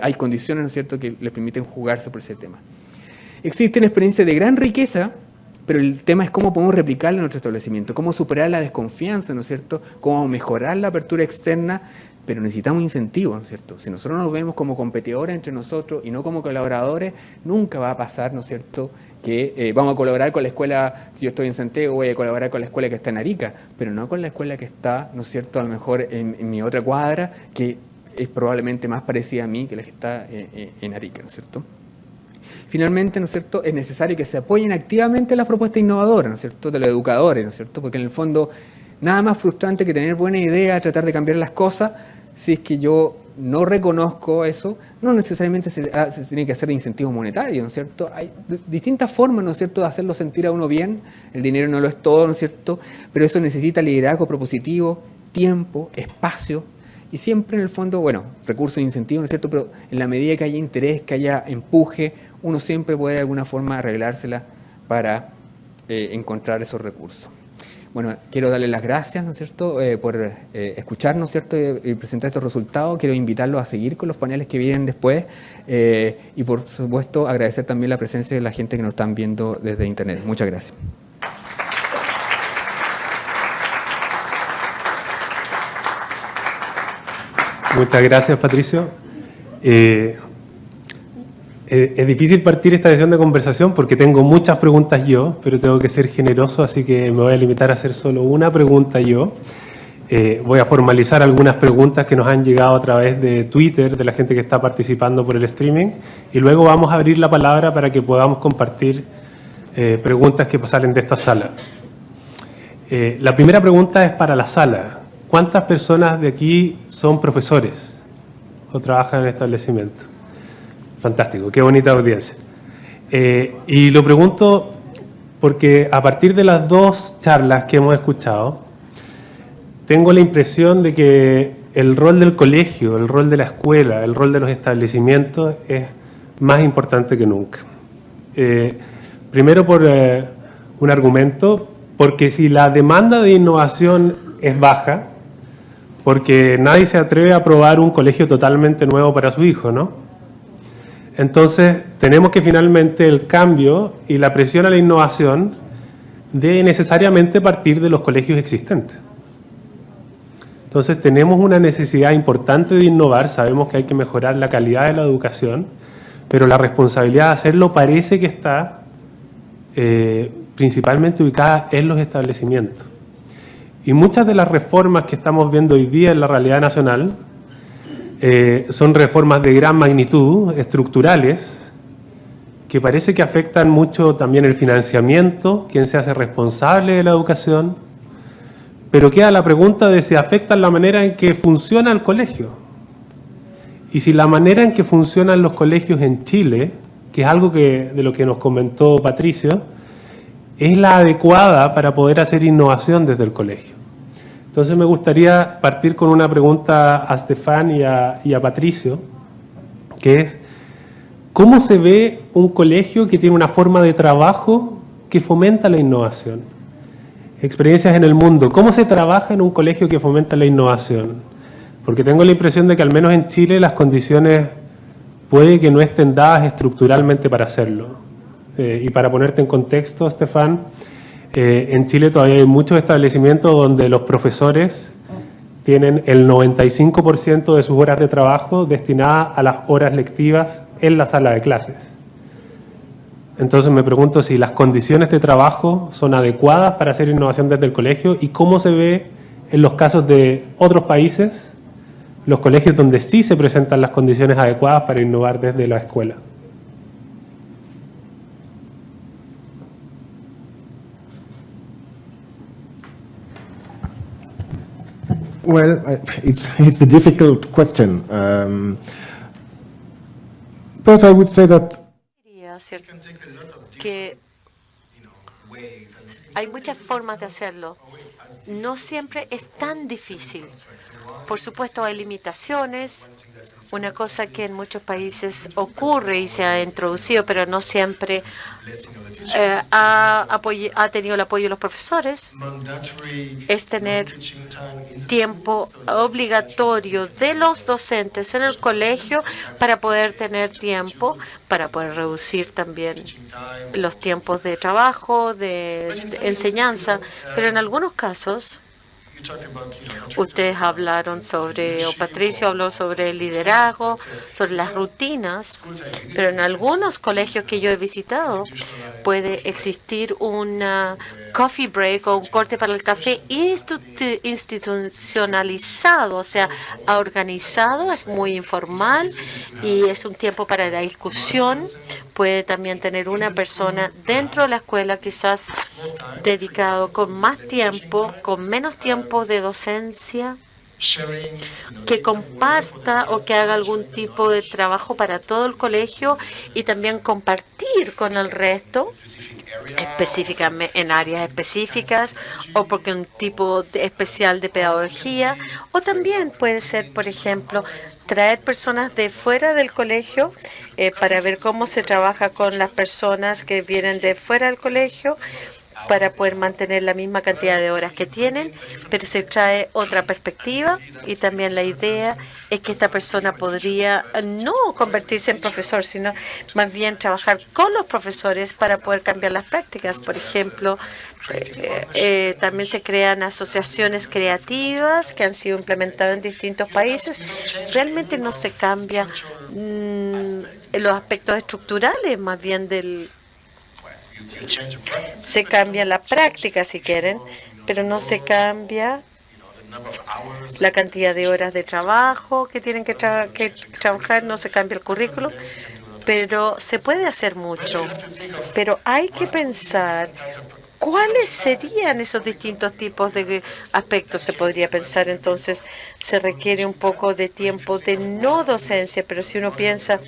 Hay condiciones, ¿no es cierto?, que les permiten jugarse por ese tema. Existen experiencias de gran riqueza, pero el tema es cómo podemos replicarla en nuestro establecimiento, cómo superar la desconfianza, ¿no es cierto?, cómo mejorar la apertura externa, pero necesitamos incentivos, ¿no es cierto? Si nosotros nos vemos como competidores entre nosotros y no como colaboradores, nunca va a pasar, ¿no es cierto?, que vamos a colaborar con la escuela, si yo estoy en Santiago, voy a colaborar con la escuela que está en Arica, pero no con la escuela que está, ¿no es cierto?, a lo mejor en mi otra cuadra, que es probablemente más parecida a mí que la que está en Arica, ¿no es cierto? Finalmente, ¿no es cierto?, es necesario que se apoyen activamente las propuestas innovadoras, ¿no es cierto?, de los educadores, ¿no es cierto?, porque en el fondo nada más frustrante que tener buena idea, tratar de cambiar las cosas, si es que yo no reconozco eso, no necesariamente se tiene que hacer incentivos monetarios, ¿no es cierto? Hay distintas formas, ¿no es cierto?, de hacerlo sentir a uno bien, el dinero no lo es todo, ¿no es cierto?, pero eso necesita liderazgo propositivo, tiempo, espacio, y siempre en el fondo, bueno, recursos e incentivos, ¿no es cierto?, pero en la medida que haya interés, que haya empuje, uno siempre puede de alguna forma arreglársela para encontrar esos recursos. Bueno, quiero darles las gracias, ¿no es cierto?, por escuchar, ¿no es cierto?, y presentar estos resultados. Quiero invitarlos a seguir con los paneles que vienen después y, por supuesto, agradecer también la presencia de la gente que nos están viendo desde Internet. Muchas gracias. Muchas gracias, Patricio. Es difícil partir esta sesión de conversación porque tengo muchas preguntas yo, pero tengo que ser generoso, así que me voy a limitar a hacer solo una pregunta yo. Voy a formalizar algunas preguntas que nos han llegado a través de Twitter, de la gente que está participando por el streaming, y luego vamos a abrir la palabra para que podamos compartir preguntas que salen de esta sala. La primera pregunta es para la sala. ¿Cuántas personas de aquí son profesores o trabajan en el establecimiento? Fantástico, qué bonita audiencia. Y lo pregunto porque a partir de las dos charlas que hemos escuchado, tengo la impresión de que el rol del colegio, el rol de la escuela, el rol de los establecimientos es más importante que nunca. Primero por un argumento, porque si la demanda de innovación es baja, porque nadie se atreve a probar un colegio totalmente nuevo para su hijo, ¿no? Entonces, tenemos que finalmente el cambio y la presión a la innovación debe necesariamente partir de los colegios existentes. Entonces, tenemos una necesidad importante de innovar, sabemos que hay que mejorar la calidad de la educación, pero la responsabilidad de hacerlo parece que está principalmente ubicada en los establecimientos. Y muchas de las reformas que estamos viendo hoy día en la realidad nacional son reformas de gran magnitud, estructurales, que parece que afectan mucho también el financiamiento, quién se hace responsable de la educación, pero queda la pregunta de si afectan la manera en que funciona el colegio. Y si la manera en que funcionan los colegios en Chile, que es algo de lo que nos comentó Patricio, es la adecuada para poder hacer innovación desde el colegio. Entonces me gustaría partir con una pregunta a Stefan y a Patricio, que es, ¿cómo se ve un colegio que tiene una forma de trabajo que fomenta la innovación? Experiencias en el mundo, ¿cómo se trabaja en un colegio que fomenta la innovación? Porque tengo la impresión de que al menos en Chile las condiciones puede que no estén dadas estructuralmente para hacerlo. Y para ponerte en contexto, Stefan, en Chile todavía hay muchos establecimientos donde los profesores tienen el 95% de sus horas de trabajo destinadas a las horas lectivas en la sala de clases. Entonces me pregunto si las condiciones de trabajo son adecuadas para hacer innovación desde el colegio y cómo se ve en los casos de otros países, los colegios donde sí se presentan las condiciones adecuadas para innovar desde la escuela. Well, it's a difficult question, but I would say that que hay muchas formas de hacerlo. No siempre es tan difícil. Por supuesto, hay limitaciones. Una cosa que en muchos países ocurre y se ha introducido, pero no siempre ha tenido el apoyo de los profesores, es tener tiempo obligatorio de los docentes en el colegio para poder tener tiempo, para poder reducir también los tiempos de trabajo, de enseñanza, pero en algunos casos ustedes hablaron sobre, o Patricio habló sobre el liderazgo, sobre las rutinas, pero en algunos colegios que yo he visitado puede existir una coffee break o un corte para el café institucionalizado, o sea, organizado, es muy informal y es un tiempo para la discusión. Puede también tener una persona dentro de la escuela quizás dedicado con más tiempo, con menos tiempo de docencia, que comparta o que haga algún tipo de trabajo para todo el colegio y también compartir con el resto, específicamente en áreas específicas o porque un tipo especial de pedagogía, o también puede ser, por ejemplo, traer personas de fuera del colegio para ver cómo se trabaja con las personas que vienen de fuera del colegio, para poder mantener la misma cantidad de horas que tienen, pero se trae otra perspectiva y también la idea es que esta persona podría no convertirse en profesor, sino más bien trabajar con los profesores para poder cambiar las prácticas. Por ejemplo, también se crean asociaciones creativas que han sido implementadas en distintos países. Realmente no se cambia los aspectos estructurales, más bien se cambia la práctica si quieren, pero no se cambia la cantidad de horas de trabajo que tienen que trabajar, no se cambia el currículum, pero se puede hacer mucho. Pero hay que pensar ¿Cuáles serían esos distintos tipos de aspectos? Se podría pensar entonces, se requiere un poco de tiempo de no docencia, pero si uno piensa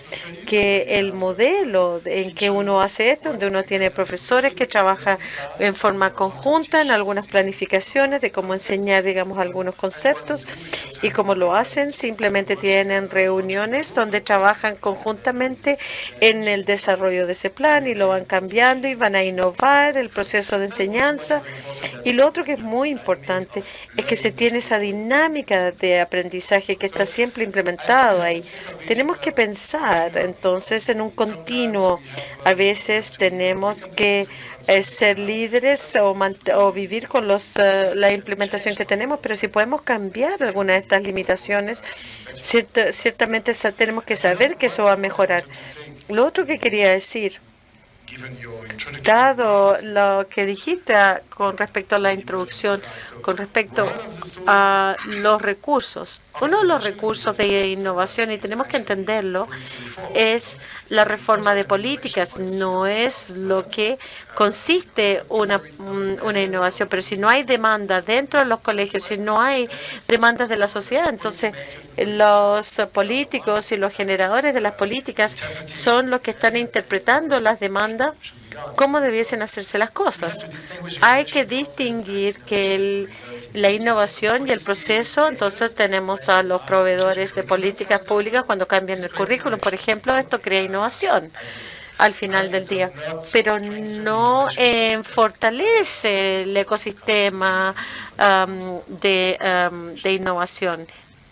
que el modelo en que uno hace esto, donde uno tiene profesores que trabajan en forma conjunta en algunas planificaciones de cómo enseñar, digamos, algunos conceptos, y cómo lo hacen, simplemente tienen reuniones donde trabajan conjuntamente en el desarrollo de ese plan y lo van cambiando y van a innovar el proceso de enseñanza. Y lo otro que es muy importante es que se tiene esa dinámica de aprendizaje que está siempre implementado ahí. Tenemos que pensar entonces en un continuo. A veces tenemos que ser líderes o vivir con la implementación que tenemos, pero si podemos cambiar alguna de estas limitaciones, ciertamente tenemos que saber que eso va a mejorar. Lo otro que quería decir, dado lo que dijiste con respecto a la introducción, con respecto a los recursos, uno de los recursos de innovación, y tenemos que entenderlo, es la reforma de políticas. No es lo que consiste una innovación, pero si no hay demanda dentro de los colegios, si no hay demandas de la sociedad, entonces los políticos y los generadores de las políticas son los que están interpretando las demandas cómo debiesen hacerse las cosas. Hay que distinguir que la innovación y el proceso, entonces tenemos a los proveedores de políticas públicas cuando cambian el currículum, por ejemplo, esto crea innovación al final del día, pero no fortalece el ecosistema de innovación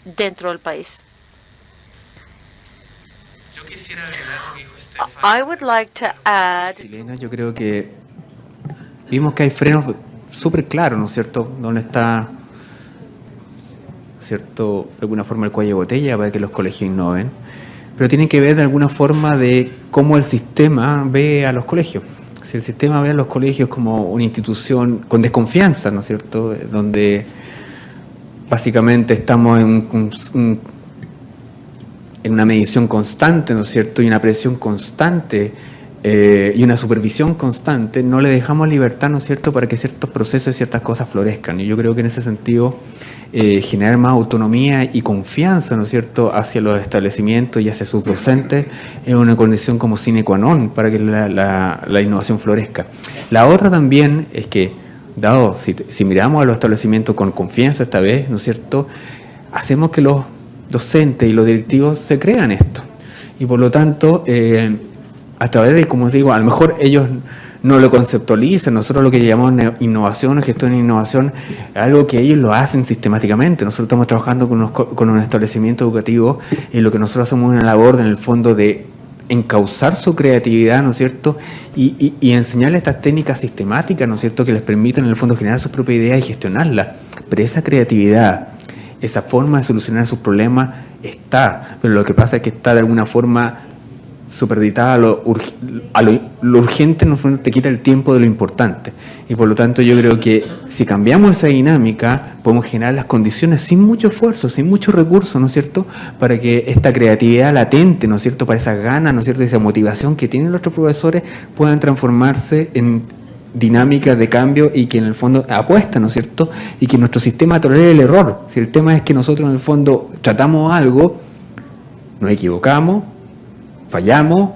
dentro del país. Yo quisiera agregar lo que dijo I would like to add. chilena. Yo creo que vimos que hay frenos súper claros, ¿no es cierto? Donde está, ¿cierto?, de alguna forma el cuello de botella para que los colegios innoven, pero tiene que ver de alguna forma de cómo el sistema ve a los colegios. Si el sistema ve a los colegios como una institución con desconfianza, ¿no es cierto?, donde básicamente estamos en una medición constante, ¿no es cierto?, y una presión constante y una supervisión constante, no le dejamos libertad, ¿no es cierto?, para que ciertos procesos y ciertas cosas florezcan. Y yo creo que en ese sentido generar más autonomía y confianza, ¿no es cierto?, hacia los establecimientos y hacia sus docentes es una condición como sine qua non para que la innovación florezca. La otra también es que, dado, si miramos a los establecimientos con confianza esta vez, ¿no es cierto?, hacemos que los docentes y los directivos se crean esto. Y por lo tanto, a través de, como os digo, a lo mejor ellos no lo conceptualizan, nosotros lo que llamamos innovación, gestión de innovación, es algo que ellos lo hacen sistemáticamente. Nosotros estamos trabajando con un establecimiento educativo y lo que nosotros hacemos es una labor en el fondo de encauzar su creatividad, ¿no es cierto?, y enseñarles estas técnicas sistemáticas, ¿no es cierto?, que les permiten en el fondo generar sus propias ideas y gestionarlas. Pero esa creatividad, esa forma de solucionar sus problemas está, pero lo que pasa es que está de alguna forma superditada a lo urgente, no te quita el tiempo de lo importante. Y por lo tanto yo creo que si cambiamos esa dinámica, podemos generar las condiciones sin mucho esfuerzo, sin muchos recursos, ¿no es cierto?, para que esta creatividad latente, ¿no es cierto?, para esas ganas, ¿no es cierto?, y esa motivación que tienen nuestros profesores puedan transformarse en dinámicas de cambio y que en el fondo apuestan, ¿no es cierto?, y que nuestro sistema tolere el error. Si el tema es que nosotros en el fondo tratamos algo, nos equivocamos, fallamos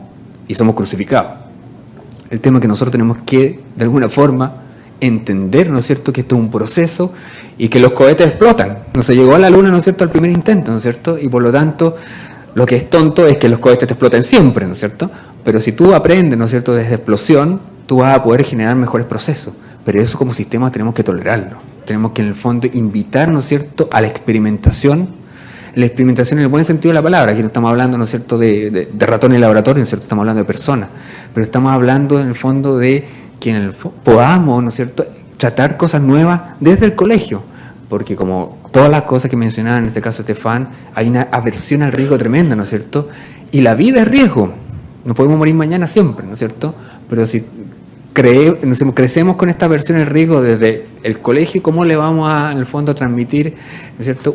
y somos crucificados. El tema es que nosotros tenemos que, de alguna forma, entender, ¿no es cierto?, que esto es un proceso y que los cohetes explotan. No se llegó a la luna, ¿no es cierto?, al primer intento, ¿no es cierto?, y por lo tanto, lo que es tonto es que los cohetes te exploten siempre, ¿no es cierto?, pero si tú aprendes, ¿no es cierto?, desde explosión, tú vas a poder generar mejores procesos, pero eso como sistema tenemos que tolerarlo. Tenemos que en el fondo invitar, ¿no es cierto?, a la experimentación en el buen sentido de la palabra. Aquí no estamos hablando, ¿no es cierto?, de ratones en laboratorio, ¿no es cierto?, estamos hablando de personas, pero estamos hablando en el fondo de que podamos, ¿no es cierto?, tratar cosas nuevas desde el colegio, porque como todas las cosas que mencionaba en este caso Estefan, hay una aversión al riesgo tremenda, ¿no es cierto?, y la vida es riesgo, no podemos morir mañana siempre, ¿no es cierto?, pero si crecemos con esta aversión al riesgo desde el colegio, ¿cómo le vamos a, en el fondo, a transmitir, ¿no es cierto?,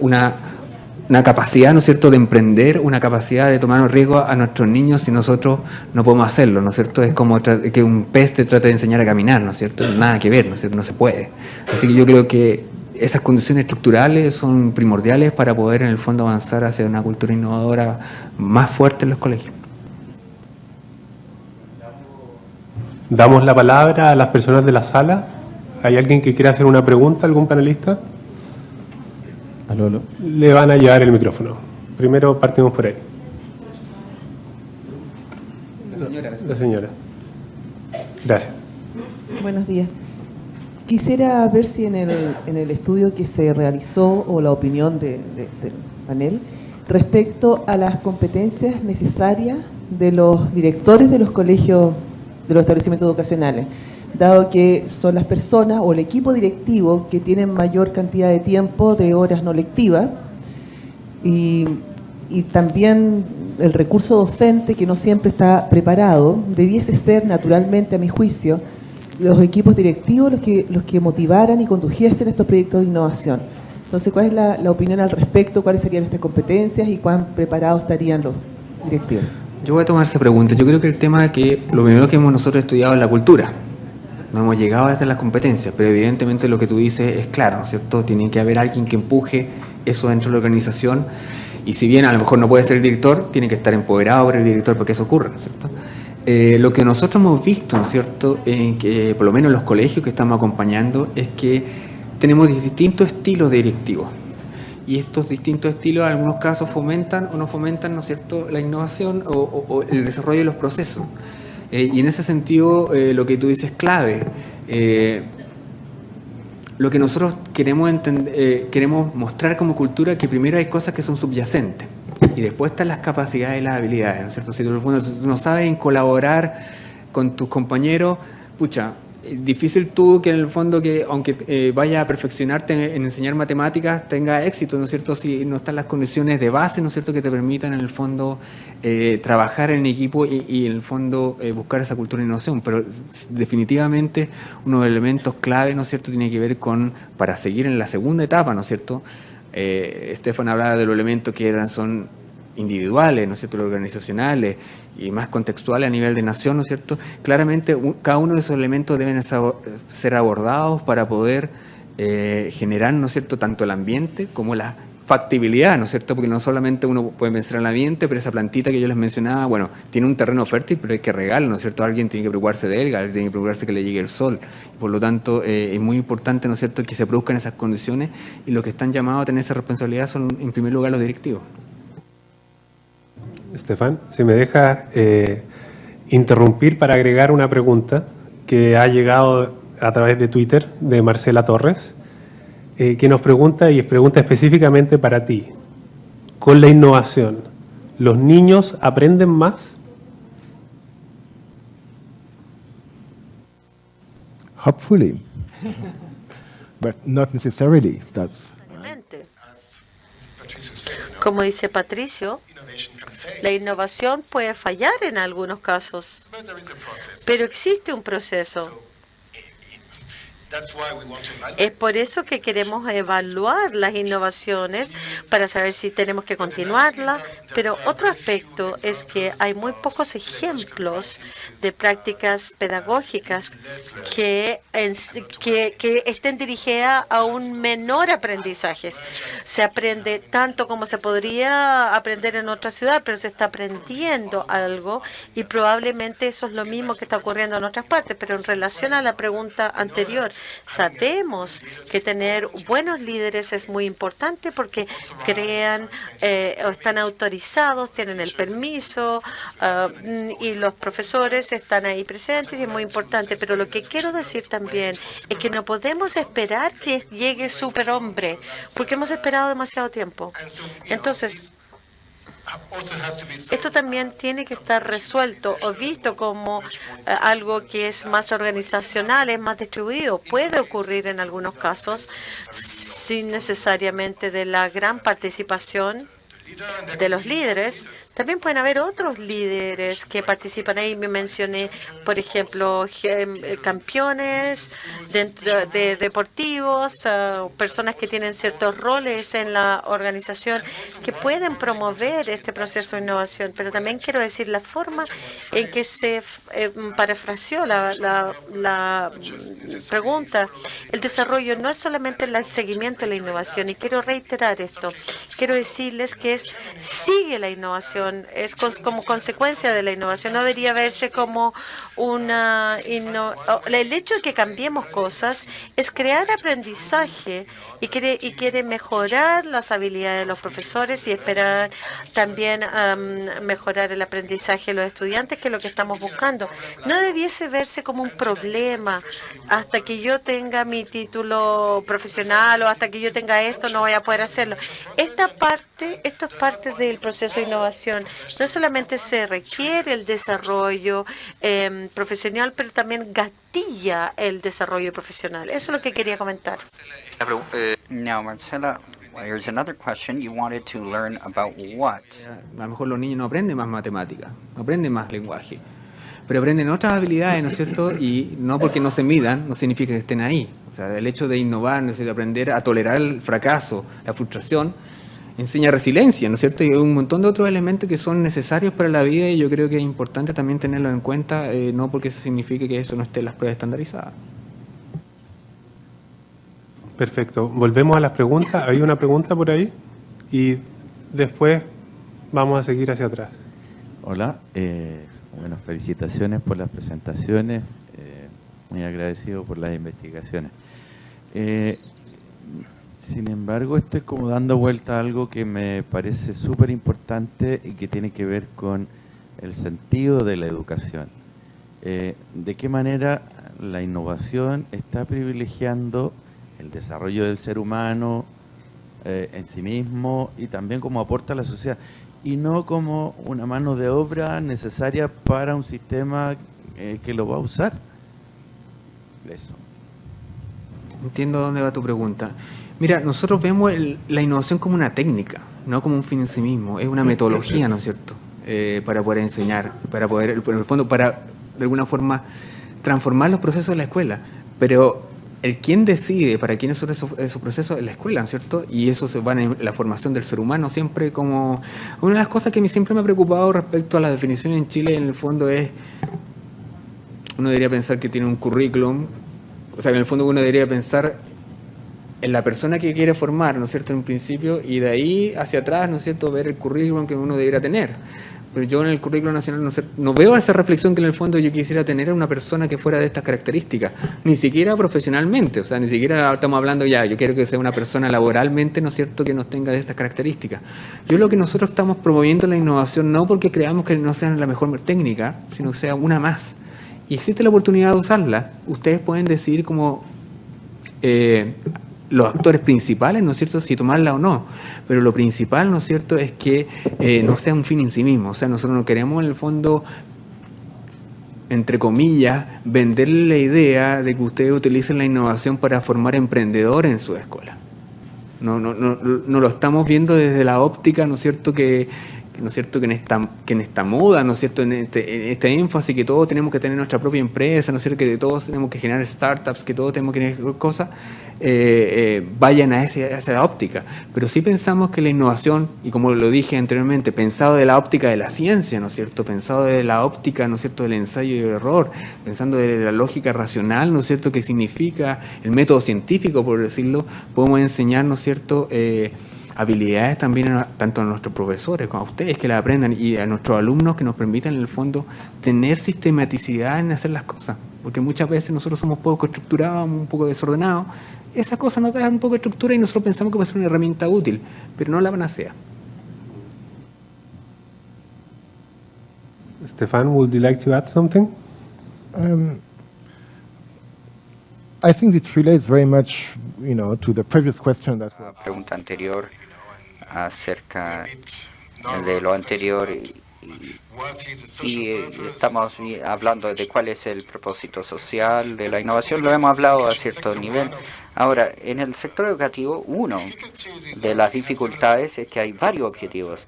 una capacidad, ¿no es cierto?, de emprender, una capacidad de tomar un riesgo a nuestros niños si nosotros no podemos hacerlo, ¿no es cierto? Es como que un pez te trate de enseñar a caminar, ¿no es cierto? Nada que ver, ¿no es cierto? No se puede. Así que yo creo que esas condiciones estructurales son primordiales para poder en el fondo avanzar hacia una cultura innovadora más fuerte en los colegios. Damos la palabra a las personas de la sala. ¿Hay alguien que quiera hacer una pregunta, algún panelista? Aló. Le van a llevar el micrófono. Primero partimos por ahí. La señora. Gracias. Buenos días. Quisiera ver si en el estudio que se realizó o la opinión del panel respecto a las competencias necesarias de los directores de los colegios, de los establecimientos educacionales, dado que son las personas o el equipo directivo que tienen mayor cantidad de tiempo de horas no lectivas y también el recurso docente que no siempre está preparado, debiese ser naturalmente, a mi juicio, los equipos directivos los que motivaran y condujesen estos proyectos de innovación. Entonces, ¿cuál es la opinión al respecto? ¿Cuáles serían estas competencias y cuán preparados estarían los directivos? Yo voy a tomar esa pregunta. Yo creo que el tema que lo primero que hemos nosotros estudiado es la cultura. No hemos llegado hasta las competencias, pero evidentemente lo que tú dices es claro, ¿no es cierto? Tiene que haber alguien que empuje eso dentro de la organización y si bien a lo mejor no puede ser el director, tiene que estar empoderado por el director para que eso ocurra, ¿no es cierto? Lo que nosotros hemos visto, ¿no es cierto?, que por lo menos en los colegios que estamos acompañando, es que tenemos distintos estilos de directivos. Y estos distintos estilos en algunos casos fomentan o no fomentan, ¿no es cierto?, la innovación o el desarrollo de los procesos. Y en ese sentido, lo que tú dices es clave. Lo que nosotros queremos mostrar como cultura, que primero hay cosas que son subyacentes y después están las capacidades y las habilidades, ¿no es cierto? Si tú no sabes en colaborar con tus compañeros, pucha, difícil tú que en el fondo que aunque vaya a perfeccionarte en enseñar matemáticas tenga éxito, ¿no es cierto? Si no están las condiciones de base, ¿no es cierto?, que te permitan en el fondo trabajar en equipo y en el fondo buscar esa cultura de innovación. Pero definitivamente uno de los elementos clave, ¿no es cierto?, tiene que ver con, para seguir en la segunda etapa, ¿no es cierto? Estefan hablaba de los elementos que son individuales, ¿no es cierto?, los organizacionales y más contextuales a nivel de nación, ¿no es cierto? Claramente cada uno de esos elementos deben ser abordados para poder generar, ¿no es cierto?, tanto el ambiente como la factibilidad, ¿no es cierto?, porque no solamente uno puede pensar en el ambiente, pero esa plantita que yo les mencionaba, bueno, tiene un terreno fértil, pero hay que regarlo, ¿no es cierto? Alguien tiene que preocuparse de él, alguien tiene que preocuparse que le llegue el sol. Por lo tanto, es muy importante, ¿no es cierto?, que se produzcan esas condiciones y los que están llamados a tener esa responsabilidad son, en primer lugar, los directivos. Estefan, si me deja interrumpir para agregar una pregunta que ha llegado a través de Twitter de Marcela Torres, que nos pregunta, y pregunta específicamente para ti, con la innovación, ¿los niños aprenden más? Hopefully, but not necessarily. That's Como dice Patricio, la innovación puede fallar en algunos casos, pero existe un proceso. Es por eso que queremos evaluar las innovaciones para saber si tenemos que continuarlas, pero otro aspecto es que hay muy pocos ejemplos de prácticas pedagógicas que estén dirigidas a un menor aprendizaje. Se aprende tanto como se podría aprender en otra ciudad, pero se está aprendiendo algo y probablemente eso es lo mismo que está ocurriendo en otras partes. Pero en relación a la pregunta anterior, sabemos que tener buenos líderes es muy importante porque crean o están autorizados, tienen el permiso y los profesores están ahí presentes y es muy importante. Pero lo que quiero decir también es que no podemos esperar que llegue superhombre porque hemos esperado demasiado tiempo. Entonces, esto también tiene que estar resuelto o visto como algo que es más organizacional, es más distribuido. Puede ocurrir en algunos casos sin necesariamente de la gran participación de los líderes, También pueden haber otros líderes que participan ahí. Me mencioné, por ejemplo, campeones dentro de deportivos, personas que tienen ciertos roles en la organización que pueden promover este proceso de innovación. Pero también quiero decir la forma en que se parafraseó la pregunta. El desarrollo no es solamente el seguimiento de la innovación, y quiero reiterar esto. Quiero decirles que sigue la innovación, es como consecuencia de la innovación. No debería verse como el hecho de que cambiemos cosas es crear aprendizaje y quiere mejorar las habilidades de los profesores y esperar también mejorar el aprendizaje de los estudiantes, que es lo que estamos buscando. No debiese verse como un problema. Hasta que yo tenga mi título profesional o hasta que yo tenga esto, no voy a poder hacerlo. Esto es parte del proceso de innovación. No solamente se requiere el desarrollo profesional, pero también gatilla el desarrollo profesional. Eso es lo que quería comentar. Now, Marcela, here's another question. You wanted to learn about what? A lo mejor los niños no aprenden más matemáticas, no aprenden más lenguaje, pero aprenden otras habilidades, ¿no es cierto? Y no porque no se midan, no significa que estén ahí. O sea, el hecho de innovar, ¿no es cierto?, de aprender a tolerar el fracaso, la frustración, enseña resiliencia, ¿no es cierto? Y un montón de otros elementos que son necesarios para la vida, y yo creo que es importante también tenerlo en cuenta, no porque eso signifique que eso no esté en las pruebas estandarizadas. Perfecto. Volvemos a las preguntas. Hay una pregunta por ahí y después vamos a seguir hacia atrás. Hola, bueno, felicitaciones por las presentaciones, muy agradecido por las investigaciones. Sin embargo, estoy como dando vuelta a algo que me parece súper importante y que tiene que ver con el sentido de la educación. ¿De qué manera la innovación está privilegiando el desarrollo del ser humano en sí mismo y también como aporta a la sociedad, y no como una mano de obra necesaria para un sistema que lo va a usar? Eso. Entiendo dónde va tu pregunta. Mira, nosotros vemos la innovación como una técnica, no como un fin en sí mismo. Es una metodología, ¿no es cierto?, para poder enseñar, para poder, en el fondo, para de alguna forma transformar los procesos de la escuela. Pero el quién decide para quiénes son esos procesos es la escuela, ¿no es cierto? Y eso se va en la formación del ser humano siempre como... Una de las cosas que a mí siempre me ha preocupado respecto a la definición en Chile, en el fondo, es... Uno debería pensar que tiene un currículum, o sea, en el fondo uno debería pensar en la persona que quiere formar, ¿no es cierto?, en un principio, y de ahí hacia atrás, ¿no es cierto?, ver el currículum que uno debería tener. Pero yo en el currículum nacional no veo esa reflexión que en el fondo yo quisiera tener a una persona que fuera de estas características, ni siquiera profesionalmente, o sea, ni siquiera estamos hablando ya, yo quiero que sea una persona laboralmente, ¿no es cierto?, que nos tenga de estas características. Yo lo que nosotros estamos promoviendo la innovación no porque creamos que no sea la mejor técnica, sino que sea una más. Y existe la oportunidad de usarla. Ustedes pueden decidir como los actores principales, ¿no es cierto?, si tomarla o no. Pero lo principal, ¿no es cierto?, es que no sea un fin en sí mismo. O sea, nosotros no queremos, en el fondo, entre comillas, venderle la idea de que ustedes utilicen la innovación para formar emprendedores en su escuela. No lo estamos viendo desde la óptica, ¿no es cierto?, que ¿no es cierto?, que en esta moda, ¿no es cierto?, en este énfasis que todos tenemos que tener nuestra propia empresa, ¿no es cierto?, que todos tenemos que generar startups, que todos tenemos que generar cosas, vayan a esa óptica. Pero sí pensamos que la innovación, y como lo dije anteriormente, pensado de la óptica de la ciencia, ¿no es cierto?, pensado de la óptica, ¿no es cierto?, del ensayo y el error, pensando de la lógica racional, ¿no es cierto?, que significa el método científico, por decirlo, podemos enseñar, ¿no es cierto?, habilidades también tanto a nuestros profesores como a ustedes que las aprendan, y a nuestros alumnos, que nos permitan en el fondo tener sistematicidad en hacer las cosas, porque muchas veces nosotros somos poco estructurados, un poco desordenados. Esas cosas nos dan un poco de estructura y nosotros pensamos que va a ser una herramienta útil, pero no la panacea. Stefan, would you like to add something? I think it relates very much, to the previous question that was La pregunta anterior acerca de lo anterior y estamos hablando de cuál es el propósito social de la innovación. Lo hemos hablado a cierto nivel. Ahora, en el sector educativo, una de las dificultades es que hay varios objetivos.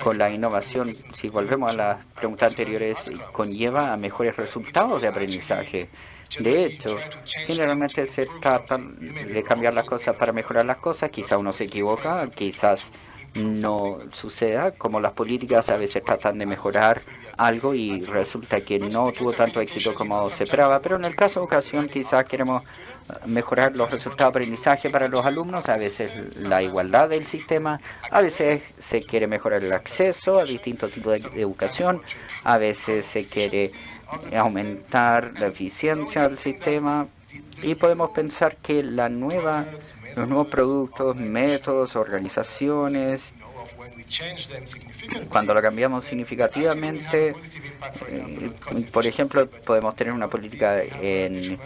con la innovación, si volvemos a las preguntas anteriores, conlleva a mejores resultados de aprendizaje. De hecho, generalmente se trata de cambiar las cosas para mejorar las cosas. Quizá uno se equivoca, quizás no suceda, como las políticas a veces tratan de mejorar algo y resulta que no tuvo tanto éxito como se esperaba, pero en el caso de educación quizás queremos mejorar los resultados de aprendizaje para los alumnos, a veces la igualdad del sistema, a veces se quiere mejorar el acceso a distintos tipos de educación, a veces se quiere aumentar la eficiencia del sistema y podemos pensar que los nuevos productos, métodos, organizaciones, cuando lo cambiamos significativamente, por ejemplo, podemos tener una política en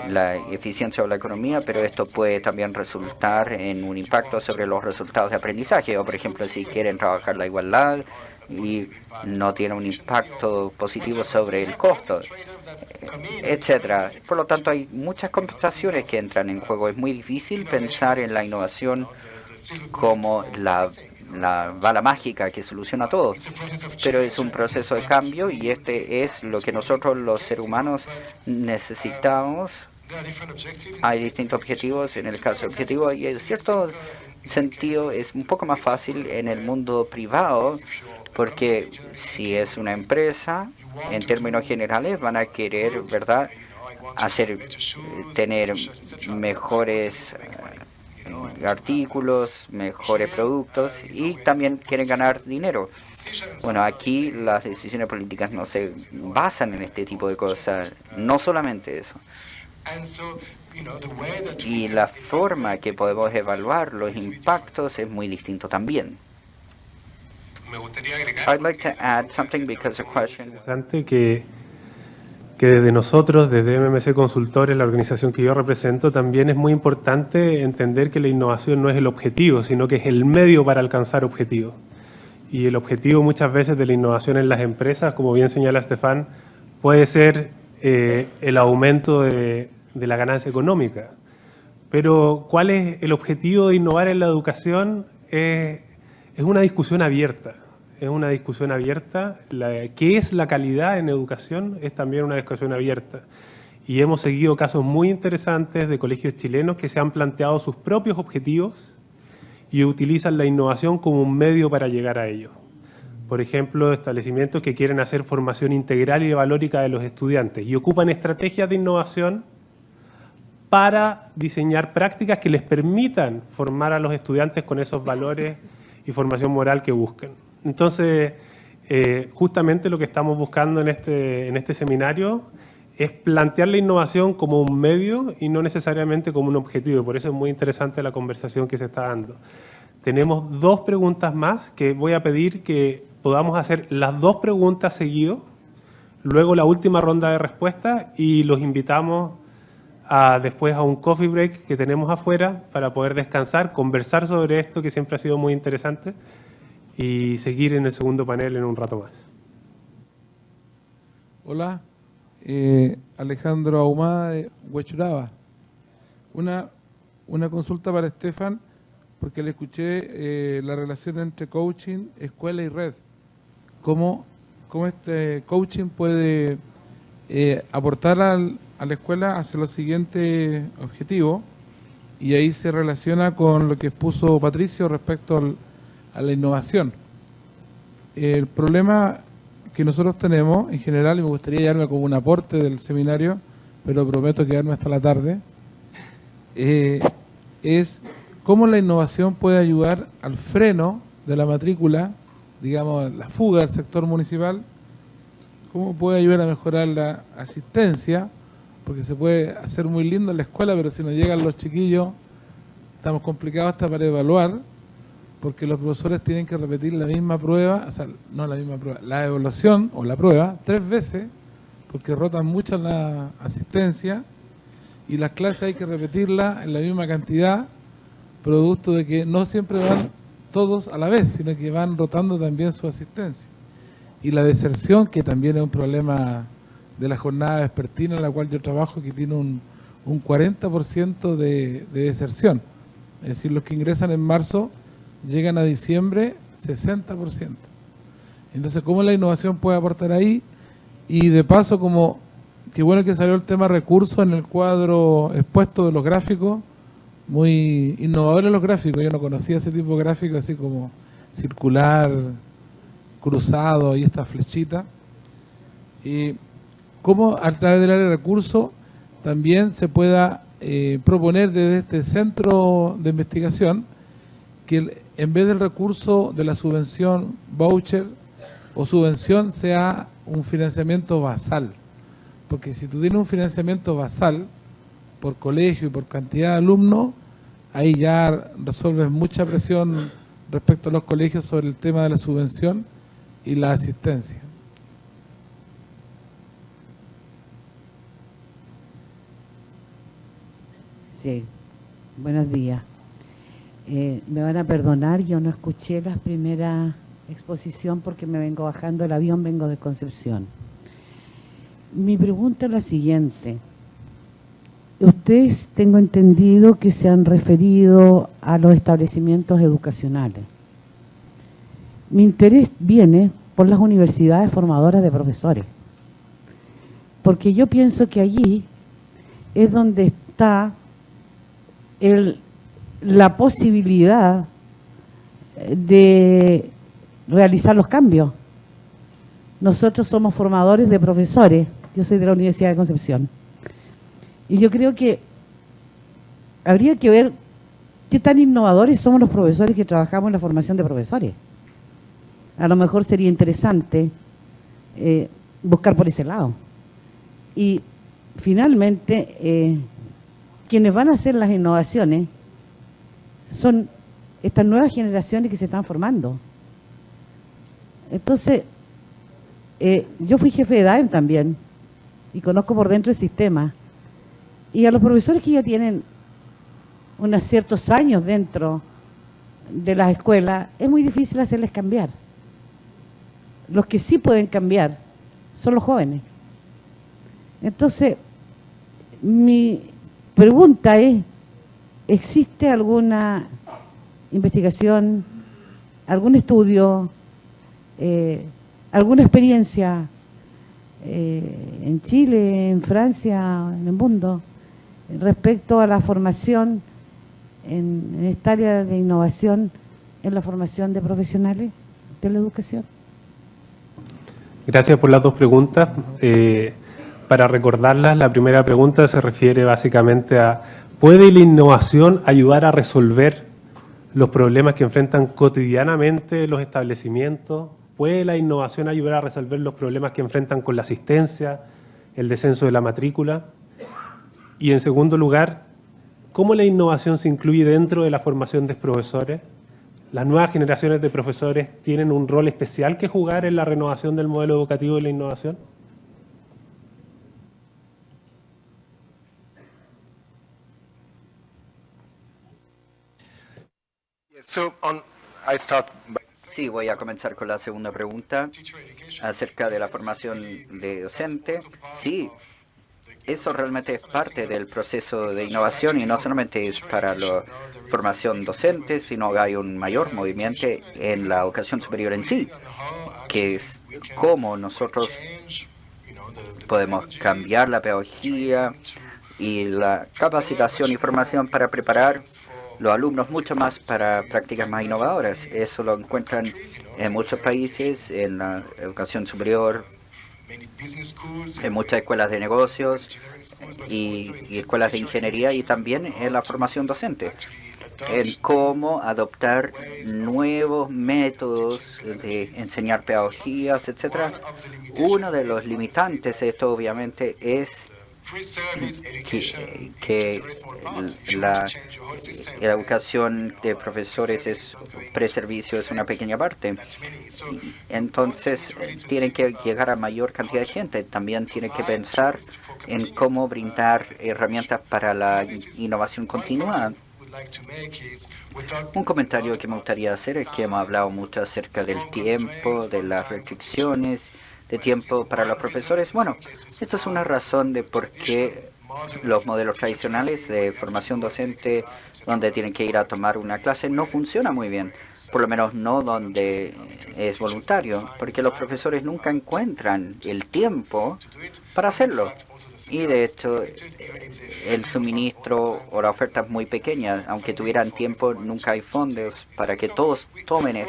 la eficiencia o la economía, pero esto puede también resultar en un impacto sobre los resultados de aprendizaje, o por ejemplo, si quieren trabajar la igualdad y no tiene un impacto positivo sobre el costo, etcétera. Por lo tanto, hay muchas compensaciones que entran en juego. Es muy difícil pensar en la innovación como la bala mágica que soluciona todo, pero es un proceso de cambio y este es lo que nosotros los seres humanos necesitamos. Hay distintos objetivos en el caso objetivo y en cierto sentido es un poco más fácil en el mundo privado, porque si es una empresa, en términos generales van a querer, ¿verdad?, tener mejores artículos, mejores productos y también quieren ganar dinero. Bueno, aquí las decisiones políticas no se basan en este tipo de cosas, no solamente eso. Y la forma que podemos evaluar los impactos es muy distinto también. Me gustaría agregar. I'd like to add something because the question. Interesante que desde nosotros, desde MMC Consultores, la organización que yo represento, también es muy importante entender que la innovación no es el objetivo, sino que es el medio para alcanzar objetivos. Y el objetivo muchas veces de la innovación en las empresas, como bien señala Estefan, puede ser el aumento de la ganancia económica. Pero ¿cuál es el objetivo de innovar en la educación? Es una discusión abierta. Es una discusión abierta. ¿Qué es la calidad en educación? Es también una discusión abierta. Y hemos seguido casos muy interesantes de colegios chilenos que se han planteado sus propios objetivos y utilizan la innovación como un medio para llegar a ellos. Por ejemplo, establecimientos que quieren hacer formación integral y valórica de los estudiantes y ocupan estrategias de innovación para diseñar prácticas que les permitan formar a los estudiantes con esos valores y formación moral que buscan. Entonces, justamente lo que estamos buscando en este seminario es plantear la innovación como un medio y no necesariamente como un objetivo. Por eso es muy interesante la conversación que se está dando. Tenemos 2 preguntas más que voy a pedir que podamos hacer las 2 preguntas seguido, luego la última ronda de respuestas y los invitamos después a un coffee break que tenemos afuera para poder descansar, conversar sobre esto que siempre ha sido muy interesante y seguir en el segundo panel en un rato más. Hola, Alejandro Ahumada de Huechuraba. Una consulta para Estefan, porque le escuché la relación entre coaching, escuela y red. ¿Cómo este coaching puede aportar a la escuela hacia los siguientes objetivos? Y ahí se relaciona con lo que expuso Patricio respecto a la innovación. El problema que nosotros tenemos en general, y me gustaría llevarme como un aporte del seminario, pero prometo quedarme hasta la tarde, es cómo la innovación puede ayudar al freno de la matrícula, digamos, la fuga del sector municipal, cómo puede ayudar a mejorar la asistencia, porque se puede hacer muy lindo en la escuela, pero si no llegan los chiquillos, estamos complicados hasta para evaluar, porque los profesores tienen que repetir la misma prueba, o sea, no la misma prueba, la evaluación o la prueba 3 veces, porque rotan mucho la asistencia, y las clases hay que repetirlas en la misma cantidad, producto de que no siempre van todos a la vez, sino que van rotando también su asistencia. Y la deserción, que también es un problema de la jornada vespertina en la cual yo trabajo, que tiene un 40% de deserción. Es decir, los que ingresan en marzo llegan a diciembre 60%. Entonces, ¿cómo la innovación puede aportar ahí? Y de paso, como qué bueno que salió el tema recursos en el cuadro expuesto de los gráficos, muy innovadores los gráficos. Yo no conocía ese tipo de gráficos así como circular, cruzado y esta flechita. Y cómo a través del área de recursos también se pueda proponer desde este centro de investigación que en vez del recurso de la subvención voucher o subvención sea un financiamiento basal. Porque si tú tienes un financiamiento basal por colegio y por cantidad de alumnos, ahí ya resuelves mucha presión respecto a los colegios sobre el tema de la subvención y la asistencia. Sí, buenos días. Me van a perdonar, yo no escuché la primera exposición porque me vengo bajando el avión, vengo de Concepción. Mi pregunta es la siguiente. Ustedes, tengo entendido que se han referido a los establecimientos educacionales. Mi interés viene por las universidades formadoras de profesores, porque yo pienso que allí es donde está la posibilidad de realizar los cambios. Nosotros somos formadores de profesores, yo soy de la Universidad de Concepción, y yo creo que habría que ver qué tan innovadores somos los profesores que trabajamos en la formación de profesores. A lo mejor sería interesante buscar por ese lado. Y finalmente, quienes van a hacer las innovaciones son estas nuevas generaciones que se están formando. Entonces, yo fui jefe de DAEM también y conozco por dentro el sistema. Y a los profesores que ya tienen unos ciertos años dentro de las escuelas, es muy difícil hacerles cambiar. Los que sí pueden cambiar son los jóvenes. Entonces, mi pregunta es, ¿existe alguna investigación, algún estudio, alguna experiencia en Chile, en Francia, en el mundo, respecto a la formación en esta área de innovación en la formación de profesionales de la educación? Gracias por las dos preguntas. Para recordarlas, la primera pregunta se refiere básicamente a ¿puede la innovación ayudar a resolver los problemas que enfrentan cotidianamente los establecimientos? ¿Puede la innovación ayudar a resolver los problemas que enfrentan con la asistencia, el descenso de la matrícula? Y en segundo lugar, ¿cómo la innovación se incluye dentro de la formación de profesores? ¿Las nuevas generaciones de profesores tienen un rol especial que jugar en la renovación del modelo educativo y la innovación? Sí, voy a comenzar con la segunda pregunta acerca de la formación de docente. Sí, eso realmente es parte del proceso de innovación y no solamente es para la formación docente, sino que hay un mayor movimiento en la educación superior en sí, que es cómo nosotros podemos cambiar la pedagogía y la capacitación y formación para preparar los alumnos mucho más para prácticas más innovadoras. Eso lo encuentran en muchos países, en la educación superior, en muchas escuelas de negocios y escuelas de ingeniería, y también en la formación docente, en cómo adoptar nuevos métodos de enseñar pedagogías, etcétera. Uno de los limitantes de esto, obviamente, es que la educación de profesores es preservicio, es una pequeña parte. Entonces, tienen que llegar a mayor cantidad de gente. También tienen que pensar en cómo brindar herramientas para la innovación continua. Un comentario que me gustaría hacer es que hemos hablado mucho acerca del tiempo, de las restricciones de tiempo para los profesores. Bueno, esto es una razón de por qué Los modelos tradicionales de formación docente donde tienen que ir a tomar una clase no funciona muy bien, por lo menos no donde es voluntario, porque los profesores nunca encuentran el tiempo para hacerlo. Y de hecho, el suministro o la oferta es muy pequeña. Aunque tuvieran tiempo, nunca hay fondos para que todos tomen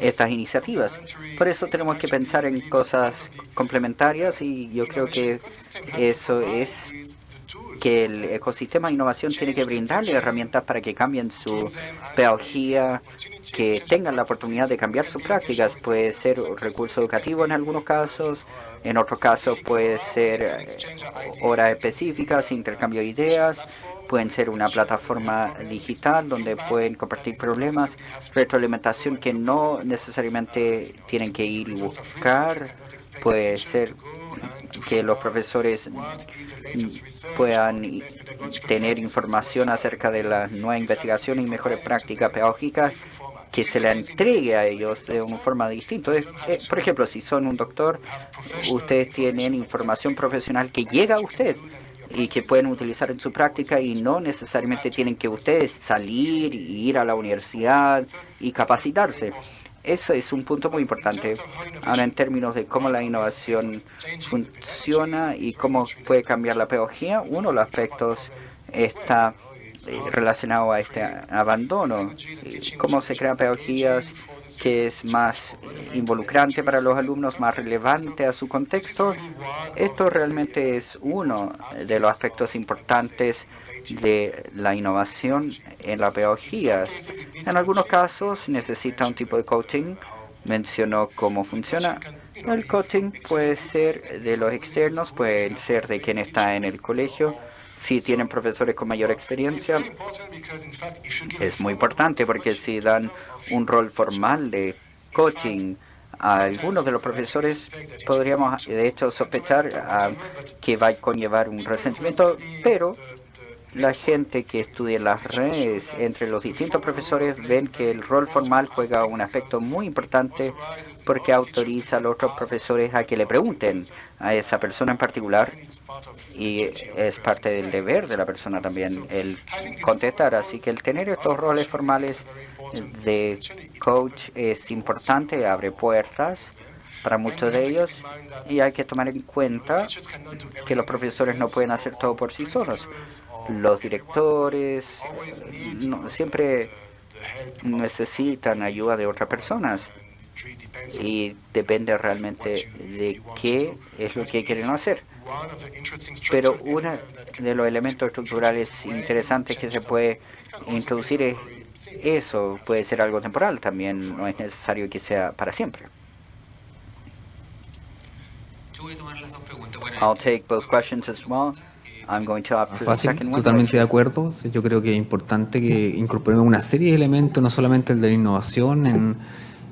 estas iniciativas. Por eso tenemos que pensar en cosas complementarias y yo creo que eso es que el ecosistema de innovación tiene que brindarle herramientas para que cambien su pedagogía, que tengan la oportunidad de cambiar sus prácticas. Puede ser un recurso educativo en algunos casos, en otros casos puede ser horas específicas, intercambio de ideas, pueden ser una plataforma digital donde pueden compartir problemas, retroalimentación que no necesariamente tienen que ir y buscar, puede ser que los profesores puedan tener información acerca de las nuevas investigaciones y mejores prácticas pedagógicas que se le entregue a ellos de una forma distinta. Por ejemplo, si son un doctor, ustedes tienen información profesional que llega a usted y que pueden utilizar en su práctica y no necesariamente tienen que ustedes salir y ir a la universidad y capacitarse. Eso es un punto muy importante. Ahora, en términos de cómo la innovación funciona y cómo puede cambiar la pedagogía, uno de los aspectos está relacionado a este abandono. Cómo se crean pedagogías que es más involucrante para los alumnos, más relevante a su contexto. Esto realmente es uno de los aspectos importantes de la innovación en la pedagogía. En algunos casos necesita un tipo de coaching. Mencionó cómo funciona. El coaching puede ser de los externos, puede ser de quien está en el colegio. Si tienen profesores con mayor experiencia, es muy importante porque si dan un rol formal de coaching a algunos de los profesores, podríamos de hecho sospechar que va a conllevar un resentimiento, pero la gente que estudia las redes entre los distintos profesores ven que el rol formal juega un aspecto muy importante porque autoriza a los otros profesores a que le pregunten a esa persona en particular y es parte del deber de la persona también el contestar. Así que el tener estos roles formales de coach es importante, abre puertas para muchos de ellos y hay que tomar en cuenta que los profesores no pueden hacer todo por sí solos. Los directores siempre necesitan ayuda de otras personas y depende realmente de qué es lo que quieren hacer. Pero uno de los elementos estructurales interesantes que se puede introducir es eso, puede ser algo temporal también, no es necesario que sea para siempre. I'll take both questions as well. I'm going to opt for the second one. Totalmente de acuerdo. Yo creo que es importante que incorporemos una serie de elementos, no solamente el de la innovación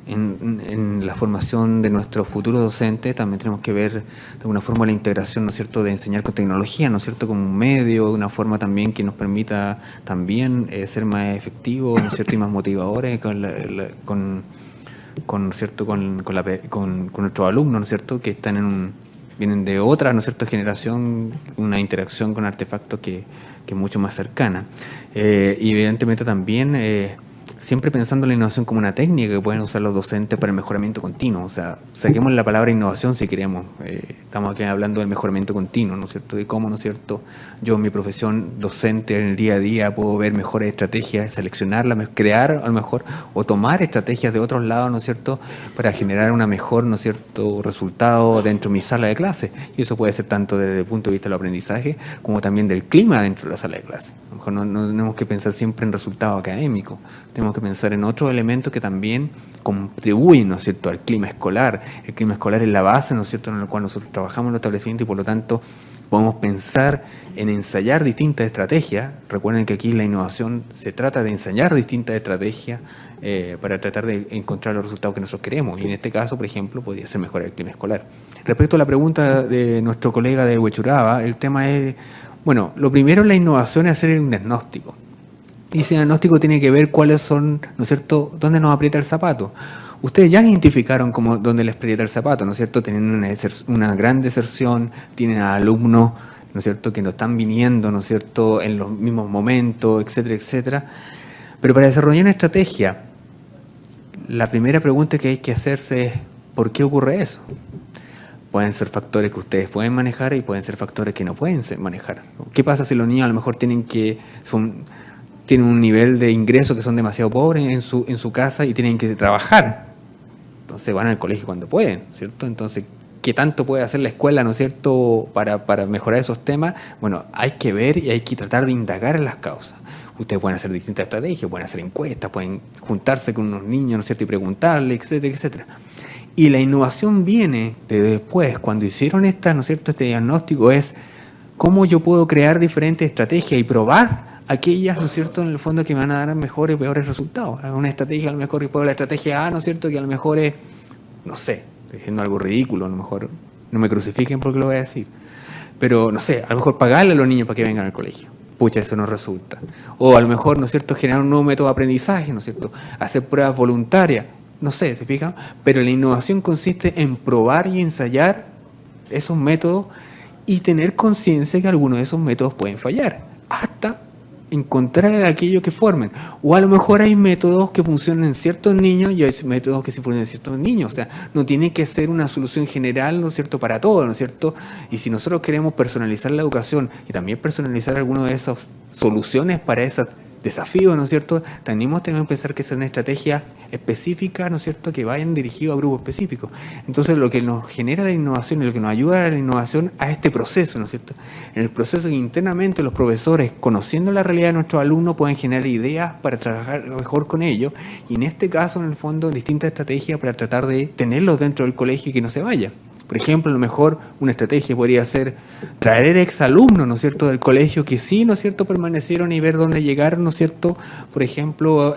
en la formación de nuestros futuros docentes. También tenemos que ver de alguna forma la integración, ¿no es cierto?, de enseñar con tecnología, ¿no es cierto?, como un medio, de una forma también que nos permita también ser más efectivos, ¿no es cierto?, y más motivadores con nuestros alumnos, ¿no es cierto?, que están vienen de otra, ¿no es cierto?, generación, una interacción con artefactos que es mucho más cercana. Y evidentemente también siempre pensando en la innovación como una técnica que pueden usar los docentes para el mejoramiento continuo. O sea, saquemos la palabra innovación si queremos. Estamos aquí hablando del mejoramiento continuo, ¿no es cierto? De cómo, ¿no es cierto?, yo en mi profesión docente en el día a día puedo ver mejores estrategias, seleccionarlas, crear a lo mejor o tomar estrategias de otros lados, ¿no es cierto?, para generar una mejor, ¿no es cierto?, resultado dentro de mi sala de clase. Y eso puede ser tanto desde el punto de vista del aprendizaje como también del clima dentro de la sala de clase. A lo mejor no tenemos que pensar siempre en resultados académicos. Tenemos que pensar en otros elementos que también contribuyen, ¿no es cierto?, al clima escolar. El clima escolar es la base, ¿no es cierto?, en la cual nosotros trabajamos en los establecimientos y por lo tanto podemos pensar en ensayar distintas estrategias. Recuerden que aquí la innovación se trata de ensayar distintas estrategias para tratar de encontrar los resultados que nosotros queremos. Y en este caso, por ejemplo, podría ser mejorar el clima escolar. Respecto a la pregunta de nuestro colega de Huechuraba, el tema es, bueno, lo primero en la innovación es hacer un diagnóstico. Y ese diagnóstico tiene que ver cuáles son, ¿no es cierto?, dónde nos aprieta el zapato. Ustedes ya identificaron dónde les aprieta el zapato, ¿no es cierto? Tienen una gran deserción, tienen a alumnos ¿no es cierto?, que no están viniendo, ¿no es cierto?, en los mismos momentos, etcétera, etcétera. Pero para desarrollar una estrategia, la primera pregunta que hay que hacerse es ¿por qué ocurre eso? Pueden ser factores que ustedes pueden manejar y pueden ser factores que no pueden manejar. ¿Qué pasa si los niños a lo mejor tienen un nivel de ingresos que son demasiado pobres en su casa y tienen que trabajar? Entonces van al colegio cuando pueden, ¿cierto? Entonces, ¿qué tanto puede hacer la escuela, ¿no es cierto?, para mejorar esos temas? Bueno, hay que ver y hay que tratar de indagar en las causas. Ustedes pueden hacer distintas estrategias, pueden hacer encuestas, pueden juntarse con unos niños, ¿no es cierto?, y preguntarles, etcétera, etcétera. Y la innovación viene de después, cuando hicieron ¿no es cierto?, este diagnóstico, es cómo yo puedo crear diferentes estrategias y probar aquellas, ¿no es cierto?, en el fondo que me van a dar mejores o peores resultados. Una estrategia a lo mejor, la estrategia A, ¿no es cierto?, que a lo mejor es, no sé, estoy diciendo algo ridículo, a lo mejor no me crucifiquen porque lo voy a decir, pero no sé, a lo mejor pagarle a los niños para que vengan al colegio. Pucha, eso no resulta. O a lo mejor, ¿no es cierto?, generar un nuevo método de aprendizaje, ¿no es cierto?, hacer pruebas voluntarias, no sé, ¿se fijan? Pero la innovación consiste en probar y ensayar esos métodos y tener conciencia que algunos de esos métodos pueden fallar, hasta encontrar aquello que formen. O a lo mejor hay métodos que funcionan en ciertos niños y hay métodos que sí funcionan en ciertos niños. O sea, no tiene que ser una solución general, ¿no es cierto?, para todo, ¿no es cierto? Y si nosotros queremos personalizar la educación y también personalizar algunas de esas soluciones para esos desafíos, ¿no es cierto?, tenemos que pensar que sean estrategias específicas, ¿no es cierto?, que vayan dirigidas a grupos específicos. Entonces, lo que nos genera la innovación y lo que nos ayuda a la innovación a este proceso, ¿no es cierto?, en el proceso que internamente los profesores, conociendo la realidad de nuestros alumnos, pueden generar ideas para trabajar mejor con ellos, y en este caso, en el fondo, distintas estrategias para tratar de tenerlos dentro del colegio y que no se vayan. Por ejemplo, a lo mejor una estrategia podría ser traer exalumnos, ¿no es cierto?, del colegio que sí, ¿no es cierto?, permanecieron y ver dónde llegaron, ¿no es cierto?, por ejemplo,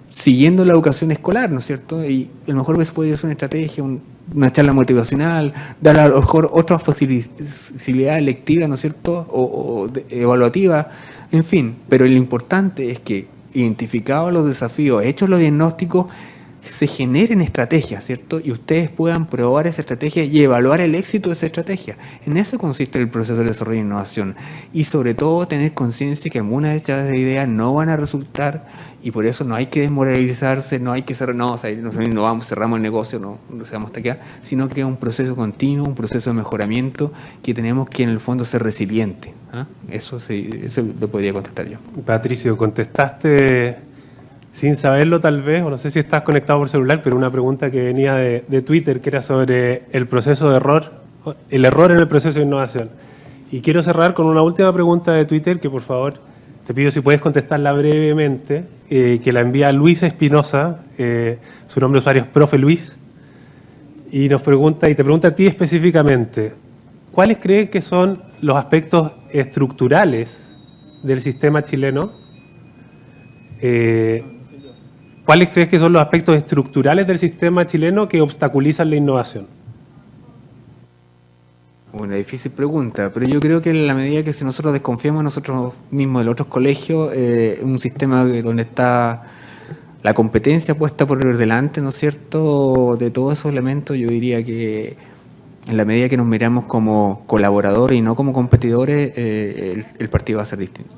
siguiendo la educación escolar, ¿no es cierto? Y a lo mejor eso podría ser una estrategia, una charla motivacional, dar a lo mejor otras facilidades lectivas, ¿no es cierto?, o evaluativas, en fin. Pero lo importante es que, identificados los desafíos, hechos los diagnósticos, se generen estrategias, ¿cierto? Y ustedes puedan probar esa estrategia y evaluar el éxito de esa estrategia. En eso consiste el proceso de desarrollo e innovación. Y sobre todo tener conciencia que algunas de estas ideas no van a resultar y por eso no hay que desmoralizarse, no hay que cerrar, no, o sea, no vamos, cerramos el negocio, no seamos hasta acá, sino que es un proceso continuo, un proceso de mejoramiento que tenemos que en el fondo ser resilientes. ¿Ah? Eso lo podría contestar yo. Patricio, contestaste sin saberlo tal vez, o no sé si estás conectado por celular, pero una pregunta que venía de Twitter, que era sobre el proceso de error, el error en el proceso de innovación. Y quiero cerrar con una última pregunta de Twitter, que por favor te pido si puedes contestarla brevemente, que la envía Luis Espinosa, su nombre de usuario es Profe Luis, y te pregunta a ti específicamente, ¿cuáles crees que son los aspectos estructurales del sistema chileno? ¿Cuáles crees que son los aspectos estructurales del sistema chileno que obstaculizan la innovación? Una difícil pregunta, pero yo creo que en la medida que si nosotros desconfiamos nosotros mismos de los otros colegios, un sistema donde está la competencia puesta por delante, ¿no es cierto?, de todos esos elementos, yo diría que en la medida que nos miramos como colaboradores y no como competidores, el partido va a ser distinto.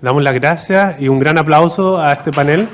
Damos las gracias y un gran aplauso a este panel.